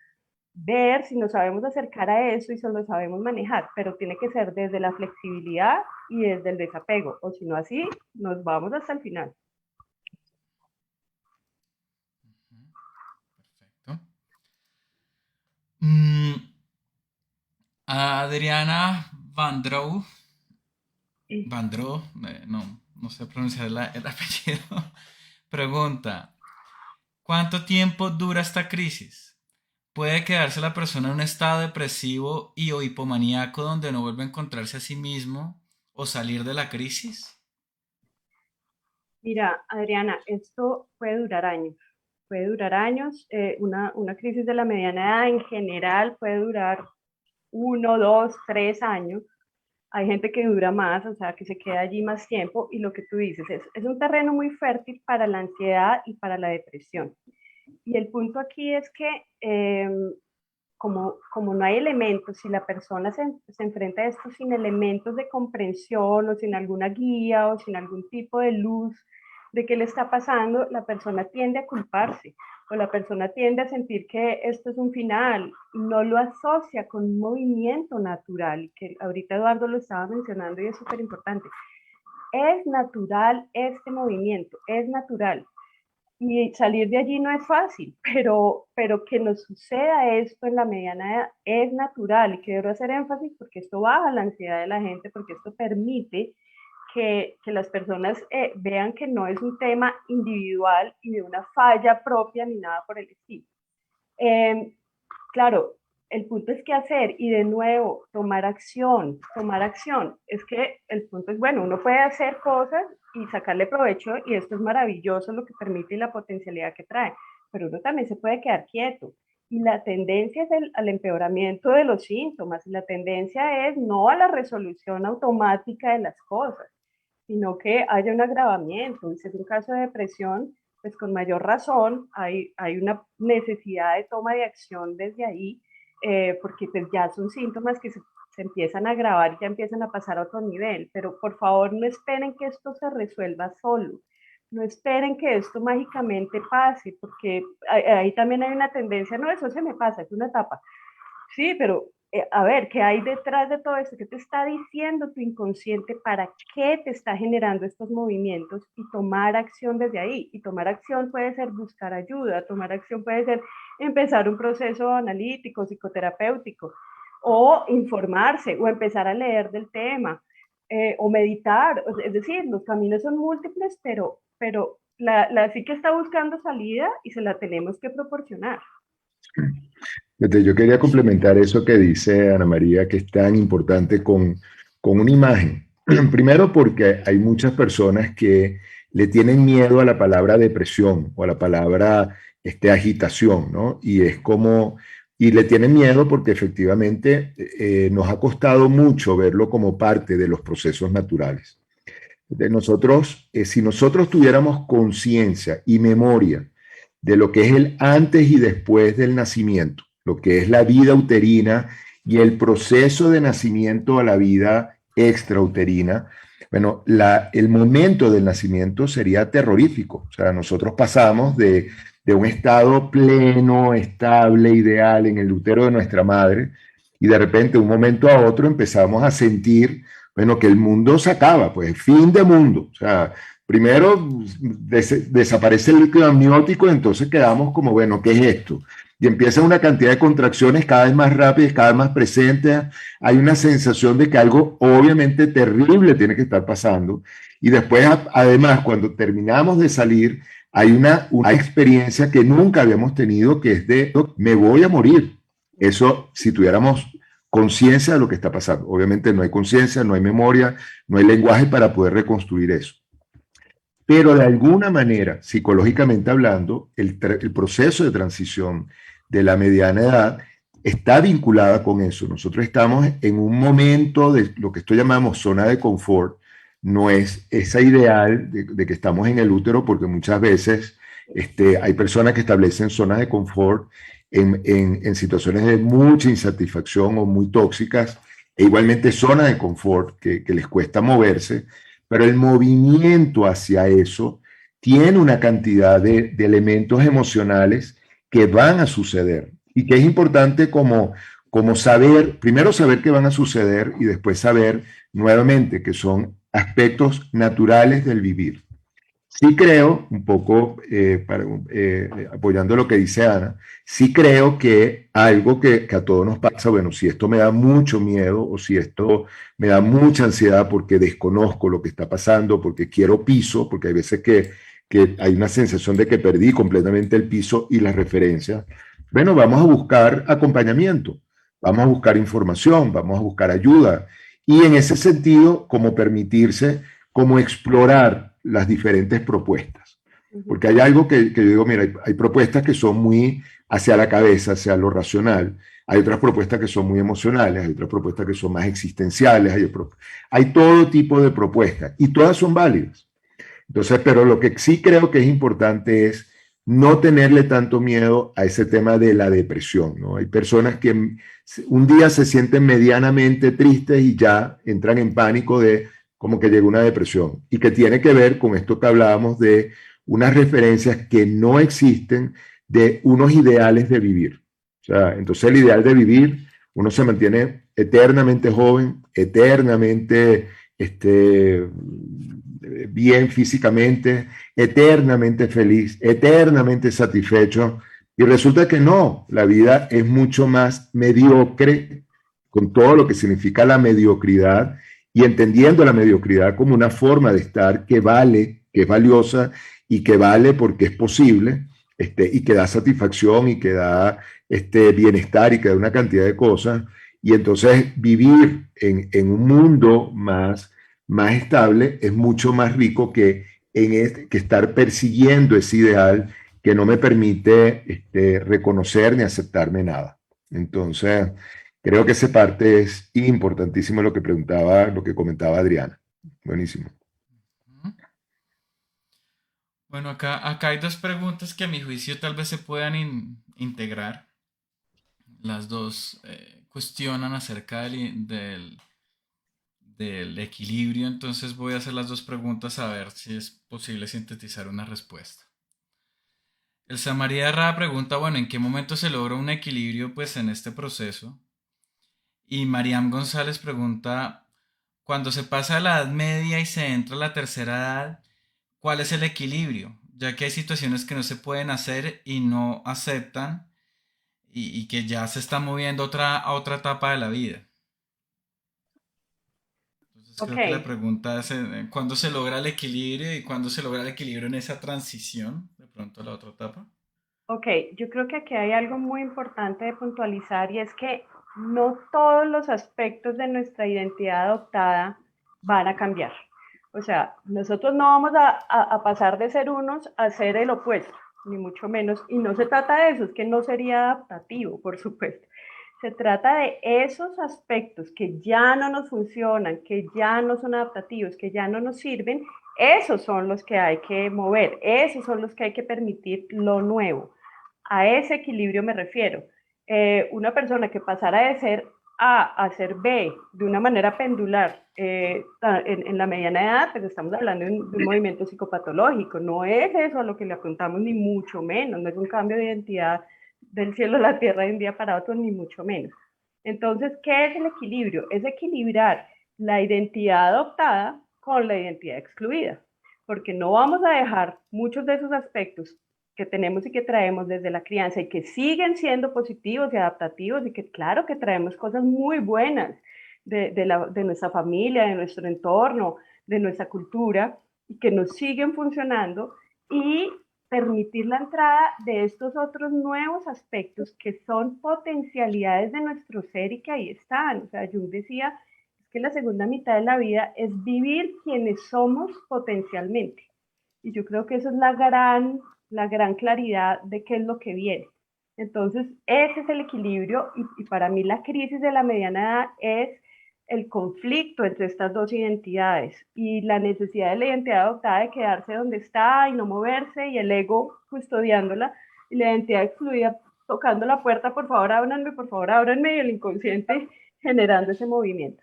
ver, si nos sabemos acercar a eso y si lo sabemos manejar, pero tiene que ser desde la flexibilidad y desde el desapego, o si no así, nos vamos hasta el final. Perfecto. Mm, Adriana Vandrow, no sé pronunciar el apellido, pregunta, ¿cuánto tiempo dura esta crisis? ¿Puede quedarse la persona en un estado depresivo y o hipomaníaco donde no vuelve a encontrarse a sí mismo o salir de la crisis? Mira, Adriana, esto puede durar años, una crisis de la mediana edad en general puede durar 1, 2, 3 años. Hay gente que dura más, o sea, que se queda allí más tiempo y lo que tú dices es un terreno muy fértil para la ansiedad y para la depresión. Y el punto aquí es que como no hay elementos, si la persona se enfrenta a esto sin elementos de comprensión o sin alguna guía o sin algún tipo de luz de qué le está pasando, la persona tiende a culparse o la persona tiende a sentir que esto es un final, no lo asocia con un movimiento natural, que ahorita Eduardo lo estaba mencionando y es súper importante. Es natural este movimiento, es natural. Y salir de allí no es fácil, pero que nos suceda esto en la mediana edad es natural y quiero hacer énfasis porque esto baja la ansiedad de la gente, porque esto permite que las personas vean que no es un tema individual y de una falla propia ni nada por el estilo. Eh, claro, el punto es qué hacer y de nuevo, tomar acción, tomar acción. Es que el punto es, bueno, uno puede hacer cosas y sacarle provecho y esto es maravilloso lo que permite y la potencialidad que trae, pero uno también se puede quedar quieto. Y la tendencia es al empeoramiento de los síntomas, y la tendencia es no a la resolución automática de las cosas, sino que haya un agravamiento. Y si es un caso de depresión, pues con mayor razón hay una necesidad de toma de acción desde ahí, porque pues ya son síntomas que se empiezan a agravar y ya empiezan a pasar a otro nivel. Pero por favor no esperen que esto se resuelva solo. No esperen que esto mágicamente pase, porque ahí también hay una tendencia, no, eso se me pasa, es una etapa. Sí, pero a ver, ¿qué hay detrás de todo esto? ¿Qué te está diciendo tu inconsciente? ¿Para qué te está generando estos movimientos? Y tomar acción desde ahí. Y tomar acción puede ser buscar ayuda, tomar acción puede ser empezar un proceso analítico, psicoterapéutico, o informarse, o empezar a leer del tema, o meditar. Es decir, los caminos son múltiples, pero la psique está buscando salida y se la tenemos que proporcionar. Yo quería complementar eso que dice Ana María, que es tan importante con una imagen. Primero porque hay muchas personas que le tienen miedo a la palabra depresión o a la palabra agitación, ¿no? Y es como, y le tienen miedo porque efectivamente nos ha costado mucho verlo como parte de los procesos naturales. De nosotros, si nosotros tuviéramos conciencia y memoria de lo que es el antes y después del nacimiento, lo que es la vida uterina y el proceso de nacimiento a la vida extrauterina, bueno, el momento del nacimiento sería terrorífico. O sea, nosotros pasamos de un estado pleno, estable, ideal en el útero de nuestra madre y de repente, de un momento a otro, empezamos a sentir Bueno, que el mundo se acaba, pues fin de mundo. O sea, primero desaparece el líquido amniótico, entonces quedamos como, bueno, ¿qué es esto? Y empieza una cantidad de contracciones cada vez más rápidas, cada vez más presentes. Hay una sensación de que algo obviamente terrible tiene que estar pasando. Y después, además, cuando terminamos de salir, hay una experiencia que nunca habíamos tenido, que es de, me voy a morir. Eso, si tuviéramos conciencia de lo que está pasando. Obviamente no hay conciencia, no hay memoria, no hay lenguaje para poder reconstruir eso. Pero de alguna manera, psicológicamente hablando, el proceso de transición de la mediana edad está vinculada con eso. Nosotros estamos en un momento de lo que esto llamamos zona de confort. No es esa ideal de que estamos en el útero, porque muchas veces hay personas que establecen zonas de confort en situaciones de mucha insatisfacción o muy tóxicas, e igualmente zonas de confort que les cuesta moverse, pero el movimiento hacia eso tiene una cantidad de elementos emocionales que van a suceder y que es importante como saber, primero saber que van a suceder y después saber nuevamente que son aspectos naturales del vivir. Sí creo, un poco apoyando lo que dice Ana, sí creo que algo que a todos nos pasa, bueno, si esto me da mucho miedo o si esto me da mucha ansiedad porque desconozco lo que está pasando, porque quiero piso, porque hay veces que hay una sensación de que perdí completamente el piso y las referencias, bueno, vamos a buscar acompañamiento, vamos a buscar información, vamos a buscar ayuda. Y en ese sentido, como permitirse, como explorar las diferentes propuestas. Porque hay algo que yo digo, mira, hay propuestas que son muy hacia la cabeza, hacia lo racional. Hay otras propuestas que son muy emocionales, hay otras propuestas que son más existenciales, hay todo tipo de propuestas y todas son válidas. Entonces, pero lo que sí creo que es importante es no tenerle tanto miedo a ese tema de la depresión, ¿no? Hay personas que un día se sienten medianamente tristes y ya entran en pánico de como que llegó una depresión y que tiene que ver con esto que hablábamos de unas referencias que no existen de unos ideales de vivir. O sea, entonces el ideal de vivir, uno se mantiene eternamente joven, eternamente bien físicamente, eternamente feliz, eternamente satisfecho. Y resulta que no, la vida es mucho más mediocre, con todo lo que significa la mediocridad, y entendiendo la mediocridad como una forma de estar que vale, que es valiosa y que vale porque es posible, y que da satisfacción y que da bienestar y que da una cantidad de cosas. Y entonces vivir en un mundo más estable es mucho más rico que estar persiguiendo ese ideal que no me permite reconocer ni aceptarme nada. Entonces, creo que esa parte es importantísimo lo que preguntaba, lo que comentaba Adriana. Buenísimo. Bueno, acá hay dos preguntas que a mi juicio tal vez se puedan integrar. Las dos cuestionan acerca del equilibrio, entonces voy a hacer las dos preguntas a ver si es posible sintetizar una respuesta. El Samaria Ra pregunta, bueno, ¿en qué momento se logra un equilibrio pues en este proceso? Y Mariam González pregunta, cuando se pasa a la edad media y se entra a la tercera edad, ¿cuál es el equilibrio? Ya que hay situaciones que no se pueden hacer y no aceptan y que ya se está moviendo a otra etapa de la vida. Entonces Ok, creo que la pregunta es ¿cuándo se logra el equilibrio y cuándo se logra el equilibrio en esa transición de pronto a la otra etapa? ok, yo creo que aquí hay algo muy importante de puntualizar y es que no todos los aspectos de nuestra identidad adoptada van a cambiar. O sea, nosotros no vamos a pasar de ser unos a ser el opuesto, ni mucho menos. Y no se trata de eso, es que no sería adaptativo, por supuesto. Se trata de esos aspectos que ya no nos funcionan, que ya no son adaptativos, que ya no nos sirven. Esos son los que hay que mover, esos son los que hay que permitir lo nuevo. A ese equilibrio me refiero. Una persona que pasara de ser A ser B de una manera pendular en la mediana edad, pues estamos hablando de un movimiento psicopatológico. No es eso a lo que le apuntamos, ni mucho menos. No es un cambio de identidad del cielo a la tierra de un día para otro, ni mucho menos. Entonces, ¿qué es el equilibrio? Es equilibrar la identidad adoptada con la identidad excluida, porque no vamos a dejar muchos de esos aspectos que tenemos y que traemos desde la crianza y que siguen siendo positivos y adaptativos y que claro que traemos cosas muy buenas de nuestra familia, de nuestro entorno, de nuestra cultura y que nos siguen funcionando y permitir la entrada de estos otros nuevos aspectos que son potencialidades de nuestro ser y que ahí están. O sea, Jung decía que la segunda mitad de la vida es vivir quienes somos potencialmente. Y yo creo que eso es la gran claridad de qué es lo que viene. Entonces, ese es el equilibrio y para mí la crisis de la mediana edad es el conflicto entre estas dos identidades y la necesidad de la identidad adoptada de quedarse donde está y no moverse y el ego custodiándola y la identidad excluida tocando la puerta, por favor ábranme y el inconsciente generando ese movimiento.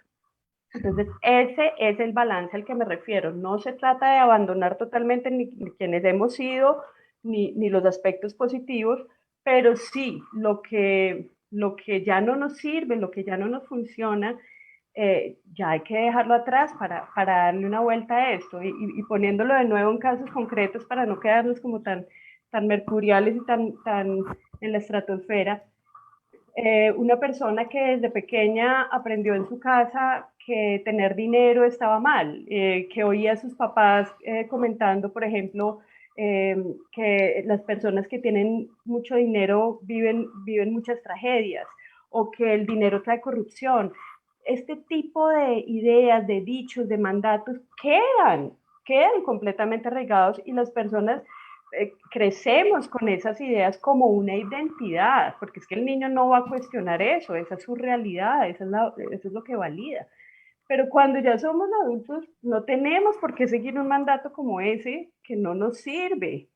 Entonces, ese es el balance al que me refiero. No se trata de abandonar totalmente ni quienes hemos sido, ni los aspectos positivos, pero sí lo que ya no nos sirve, lo que ya no nos funciona, ya hay que dejarlo atrás para darle una vuelta a esto y poniéndolo de nuevo en casos concretos para no quedarnos como tan mercuriales y tan en la estratosfera. Una persona que desde pequeña aprendió en su casa que tener dinero estaba mal, que oía a sus papás comentando, por ejemplo, que las personas que tienen mucho dinero viven muchas tragedias o que el dinero trae corrupción. Este tipo de ideas, de dichos, de mandatos quedan completamente arraigados y las personas crecemos con esas ideas como una identidad, porque es que el niño no va a cuestionar eso, esa es su realidad, eso es lo que valida. Pero cuando ya somos adultos, no tenemos por qué seguir un mandato como ese que no nos sirve,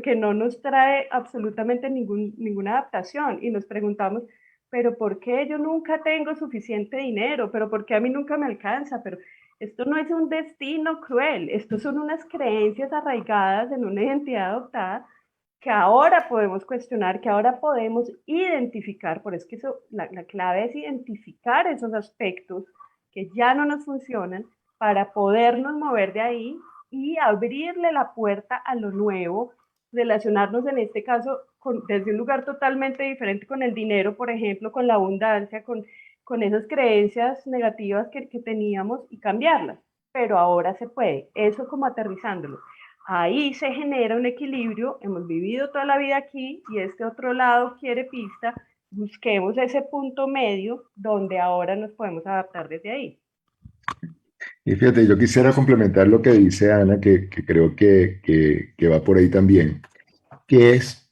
que no nos trae absolutamente ninguna adaptación. Y nos preguntamos, ¿pero por qué yo nunca tengo suficiente dinero? ¿Pero por qué a mí nunca me alcanza? Pero esto no es un destino cruel, esto son unas creencias arraigadas en una identidad adoptada que ahora podemos cuestionar, que ahora podemos identificar, por eso que la clave es identificar esos aspectos que ya no nos funcionan para podernos mover de ahí y abrirle la puerta a lo nuevo, relacionarnos en este caso desde un lugar totalmente diferente con el dinero, por ejemplo, con la abundancia, con esas creencias negativas que teníamos y cambiarlas. Pero ahora se puede, eso como aterrizándolo. Ahí se genera un equilibrio, hemos vivido toda la vida aquí y este otro lado quiere pista, busquemos ese punto medio donde ahora nos podemos adaptar desde ahí. Y fíjate, yo quisiera complementar lo que dice Ana, que creo que va por ahí también, que es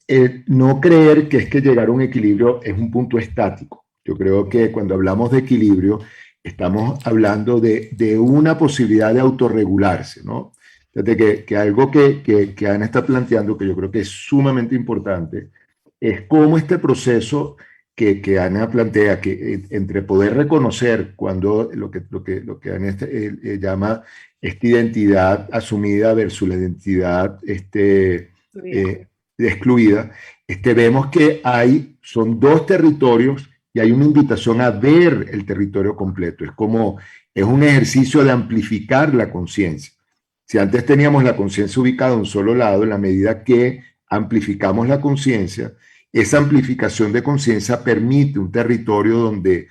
no creer que es que llegar a un equilibrio es un punto estático. Yo creo que cuando hablamos de equilibrio, estamos hablando de una posibilidad de autorregularse, ¿no? Fíjate que algo que Ana está planteando, que yo creo que es sumamente importante, es cómo este proceso que Ana plantea, que entre poder reconocer cuando lo que Ana llama esta identidad asumida versus la identidad excluida, vemos que son dos territorios y hay una invitación a ver el territorio completo. Es un ejercicio de amplificar la conciencia. Si antes teníamos la conciencia ubicada en un solo lado, en la medida que amplificamos la conciencia, esa amplificación de conciencia permite un territorio donde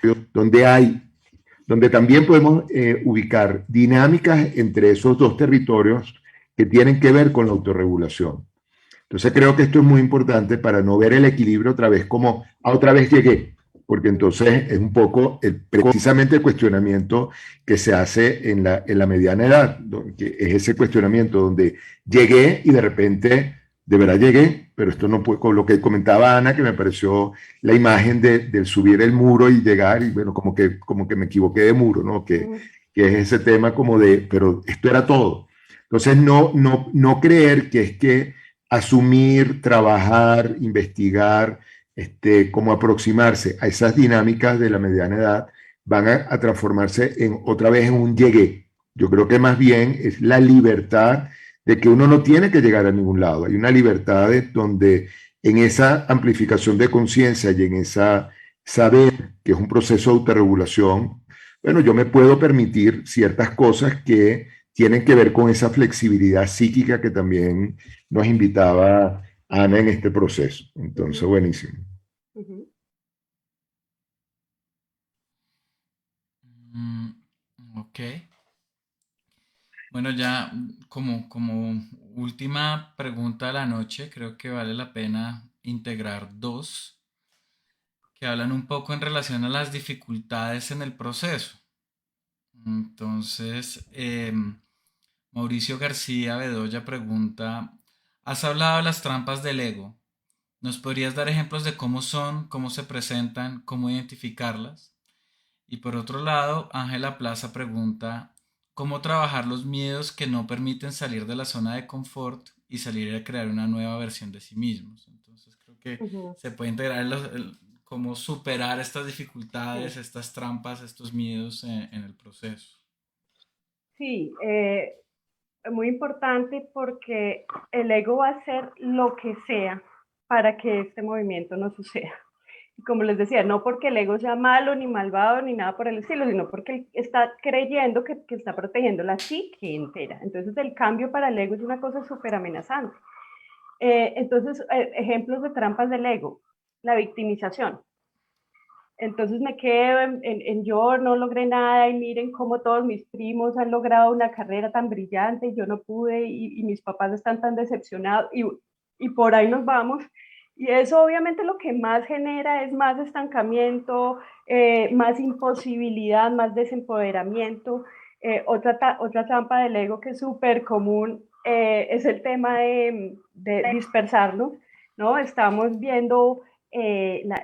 también podemos ubicar dinámicas entre esos dos territorios que tienen que ver con la autorregulación. Entonces creo que esto es muy importante para no ver el equilibrio otra vez como otra vez llegué, porque entonces es un poco precisamente el cuestionamiento que se hace en la mediana edad, que es ese cuestionamiento donde llegué y de repente de verdad llegué, pero esto no puede, con lo que comentaba Ana, que me pareció la imagen del subir el muro y llegar, y bueno, como que me equivoqué de muro, ¿no? Que es ese tema como pero esto era todo. Entonces no creer que es que asumir, trabajar, investigar, como aproximarse a esas dinámicas de la mediana edad van a transformarse otra vez en un llegué. Yo creo que más bien es la libertad de que uno no tiene que llegar a ningún lado. Hay una libertad donde en esa amplificación de conciencia y en esa saber que es un proceso de autorregulación, bueno, yo me puedo permitir ciertas cosas que tienen que ver con esa flexibilidad psíquica que también nos invitaba Ana en este proceso. Entonces, Ujú, buenísimo. ujú. Mm, ok. Bueno, ya como última pregunta de la noche, creo que vale la pena integrar dos que hablan un poco en relación a las dificultades en el proceso. Entonces, Mauricio García Bedoya pregunta, ¿has hablado de las trampas del ego? ¿Nos podrías dar ejemplos de cómo son, cómo se presentan, cómo identificarlas? Y por otro lado, Ángela Plaza pregunta, ¿cómo trabajar los miedos que no permiten salir de la zona de confort y salir a crear una nueva versión de sí mismos? Entonces creo que Ujú, se puede integrar cómo superar estas sí, dificultades, estas trampas, estos miedos en el proceso. sí, muy importante porque el ego va a hacer lo que sea para que este movimiento no suceda. Y como les decía, no porque el ego sea malo ni malvado ni nada por el estilo, sino porque él está creyendo que está protegiendo la psique entera. Entonces el cambio para el ego es una cosa súper amenazante. Entonces, ejemplos de trampas del ego, la victimización. Entonces me quedo en yo no logré nada y miren cómo todos mis primos han logrado una carrera tan brillante y yo no pude y mis papás están tan decepcionados y por ahí nos vamos. Y eso obviamente lo que más genera es más estancamiento, más imposibilidad, más desempoderamiento. Otra trampa del ego que es súper común es el tema de dispersarnos, ¿no? Estamos viendo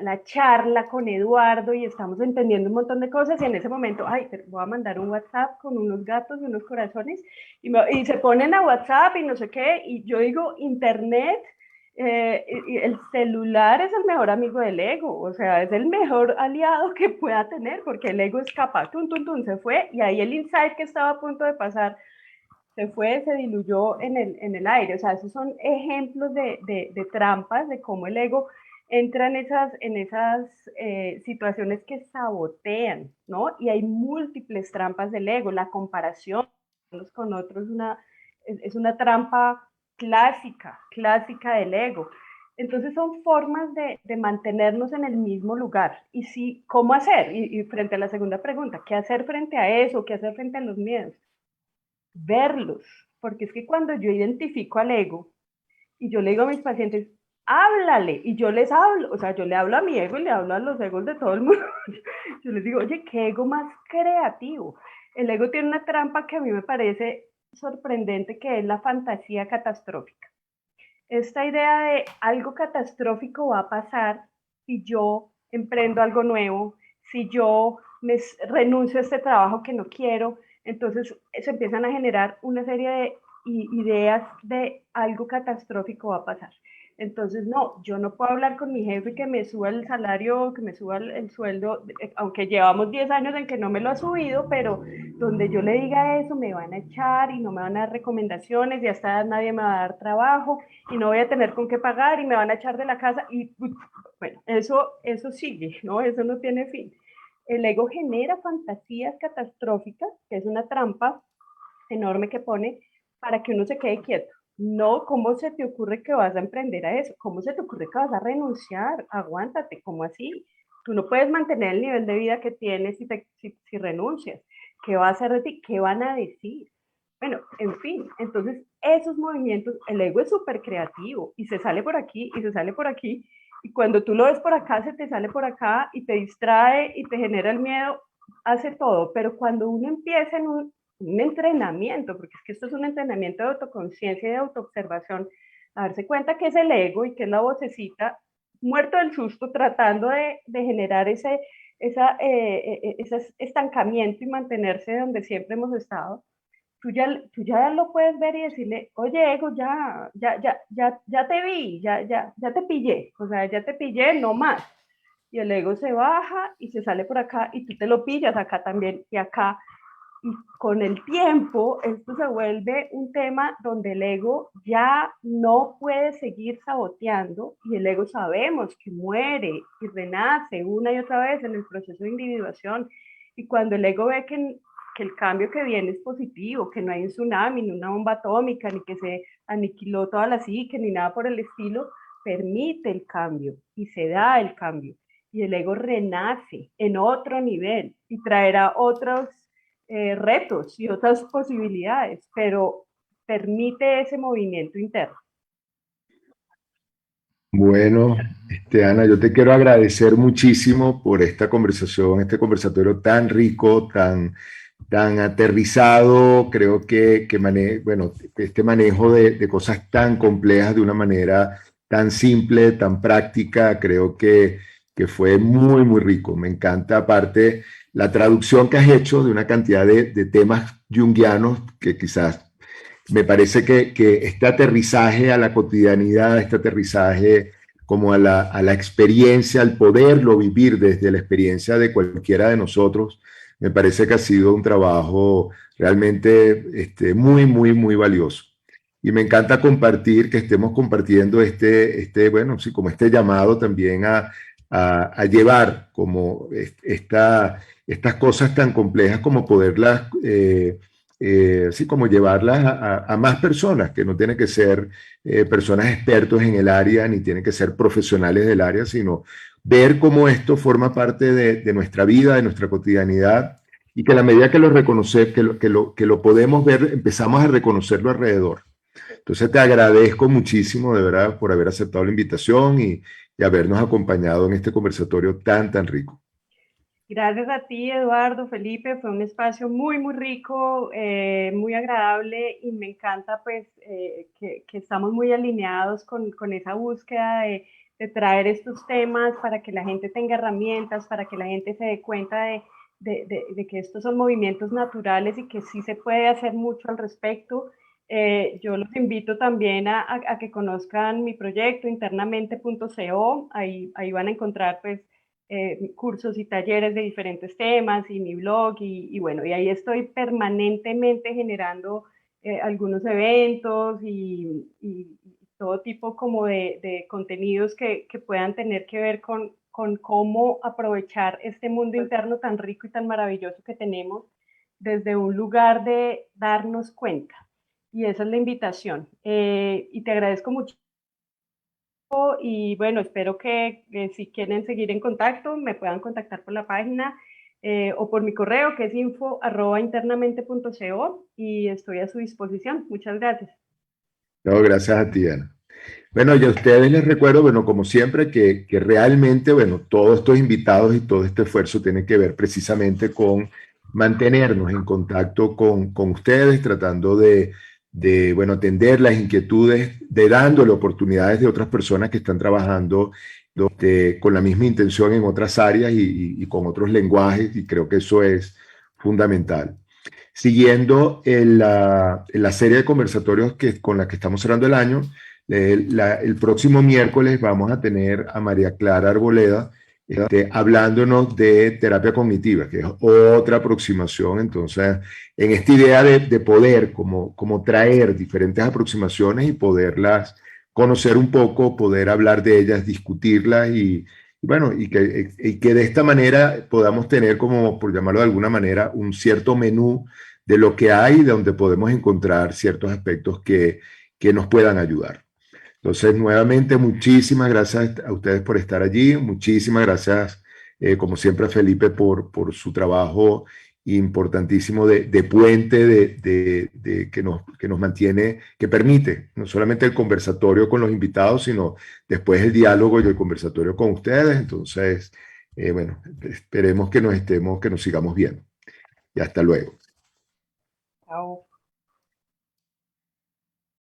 la charla con Eduardo y estamos entendiendo un montón de cosas y en ese momento, ay, voy a mandar un WhatsApp con unos gatos y unos corazones y se ponen a WhatsApp y no sé qué, y yo digo, Internet, y el celular es el mejor amigo del ego, o sea, es el mejor aliado que pueda tener porque el ego es capaz, se fue y ahí el insight que estaba a punto de pasar se fue, se diluyó en el aire. O sea, esos son ejemplos de trampas, de cómo el ego entra en esas situaciones que sabotean, ¿no? Y hay múltiples trampas del ego. La comparación con otros es una trampa clásica del ego. Entonces son formas de mantenernos en el mismo lugar. Y sí, ¿cómo hacer? Y frente a la segunda pregunta, ¿qué hacer frente a eso? ¿Qué hacer frente a los miedos? Verlos, porque es que cuando yo identifico al ego y yo le digo a mis pacientes, háblale, y yo les hablo, o sea, yo le hablo a mi ego y le hablo a los egos de todo el mundo, yo les digo, oye, qué ego más creativo. El ego tiene una trampa que a mí me parece sorprendente, que es la fantasía catastrófica. Esta idea de algo catastrófico va a pasar si yo emprendo algo nuevo, si yo renuncio a este trabajo que no quiero, entonces se empiezan a generar una serie de ideas de algo catastrófico va a pasar. Entonces, no, yo no puedo hablar con mi jefe que me suba el salario, que me suba el sueldo, aunque llevamos 10 años en que no me lo ha subido, pero donde yo le diga eso me van a echar y no me van a dar recomendaciones y hasta nadie me va a dar trabajo y no voy a tener con qué pagar y me van a echar de la casa y bueno, eso sigue, ¿no? Eso no tiene fin. El ego genera fantasías catastróficas, que es una trampa enorme que pone para que uno se quede quieto. No, ¿cómo se te ocurre que vas a emprender a eso? ¿Cómo se te ocurre que vas a renunciar? Aguántate, ¿cómo así? Tú no puedes mantener el nivel de vida que tienes si renuncias. ¿Qué va a hacer de ti? ¿Qué van a decir? Bueno, en fin, entonces esos movimientos, el ego es súper creativo y se sale por aquí y se sale por aquí. Y cuando tú lo ves por acá, se te sale por acá y te distrae y te genera el miedo, hace todo. Pero cuando uno empieza en un entrenamiento, porque es que esto es un entrenamiento de autoconciencia y de autoobservación, a darse cuenta que es el ego y que es la vocecita muerto del susto tratando de generar ese estancamiento y mantenerse donde siempre hemos estado. Tú ya lo puedes ver y decirle, oye, ego, ya te vi, ya te pillé, o sea, ya te pillé, no más. Y el ego se baja y se sale por acá y tú te lo pillas acá también y acá. Y con el tiempo, esto se vuelve un tema donde el ego ya no puede seguir saboteando y el ego sabemos que muere y renace una y otra vez en el proceso de individuación Y cuando el ego ve que el cambio que viene es positivo, que no hay un tsunami, ni una bomba atómica, ni que se aniquiló toda la psique, ni nada por el estilo, permite el cambio y se da el cambio. Y el ego renace en otro nivel y traerá otros retos y otras posibilidades, pero permite ese movimiento interno. Bueno, Ana, yo te quiero agradecer muchísimo por esta conversación, este conversatorio tan rico, tan aterrizado. Creo bueno, este manejo de cosas tan complejas de una manera tan simple, tan práctica, creo que fue muy, muy rico. Me encanta, aparte, la traducción que has hecho de una cantidad de temas junguianos que quizás me parece que este aterrizaje a la cotidianidad, este aterrizaje como a la experiencia, al poderlo vivir desde la experiencia de cualquiera de nosotros, me parece que ha sido un trabajo realmente muy, muy, muy valioso. Y me encanta compartir, que estemos compartiendo bueno, sí, como este llamado también a llevar como estas cosas tan complejas como poderlas así como llevarlas a más personas, que no tienen que ser personas expertos en el área, ni tienen que ser profesionales del área, sino ver cómo esto forma parte de nuestra vida, de nuestra cotidianidad, y que a la medida que lo reconocer, que lo podemos ver, empezamos a reconocerlo alrededor. Entonces te agradezco muchísimo, de verdad, por haber aceptado la invitación y habernos acompañado en este conversatorio tan, tan rico. Gracias a ti, Eduardo, Felipe, fue un espacio muy, muy rico, muy agradable y me encanta pues que estamos muy alineados con esa búsqueda de traer estos temas para que la gente tenga herramientas, para que la gente se dé cuenta de que estos son movimientos naturales y que sí se puede hacer mucho al respecto. Yo los invito también a que conozcan mi proyecto internamente.co, ahí van a encontrar pues cursos y talleres de diferentes temas y mi blog y bueno, y ahí estoy permanentemente generando algunos eventos y todo tipo como de contenidos que puedan tener que ver con cómo aprovechar este mundo interno tan rico y tan maravilloso que tenemos desde un lugar de darnos cuenta. Y esa es la invitación. Y te agradezco mucho y bueno, espero que si quieren seguir en contacto me puedan contactar por la página o por mi correo que es info@internamente.co y estoy a su disposición. Muchas gracias. No, gracias a ti, Ana. Bueno, y a ustedes les recuerdo, bueno, como siempre, que realmente, bueno, todos estos invitados y todo este esfuerzo tiene que ver precisamente con mantenernos en contacto con ustedes, tratando bueno, atender las inquietudes, de dándole oportunidades de otras personas que están trabajando con la misma intención en otras áreas y con otros lenguajes, y creo que eso es fundamental. Siguiendo la serie de conversatorios con la que estamos cerrando el año, el próximo miércoles vamos a tener a María Clara Arboleda hablándonos de terapia cognitiva, que es otra aproximación. Entonces, en esta idea de poder como traer diferentes aproximaciones y poderlas conocer un poco, poder hablar de ellas, discutirlas bueno, y que de esta manera podamos tener como, por llamarlo de alguna manera, un cierto menú de lo que hay, de donde podemos encontrar ciertos aspectos que nos puedan ayudar. Entonces, nuevamente, muchísimas gracias a ustedes por estar allí. Muchísimas gracias, como siempre, a Felipe por su trabajo importantísimo de puente, que nos mantiene, que permite no solamente el conversatorio con los invitados, sino después el diálogo y el conversatorio con ustedes. Entonces, bueno, esperemos que nos sigamos viendo. Y hasta luego. Chao.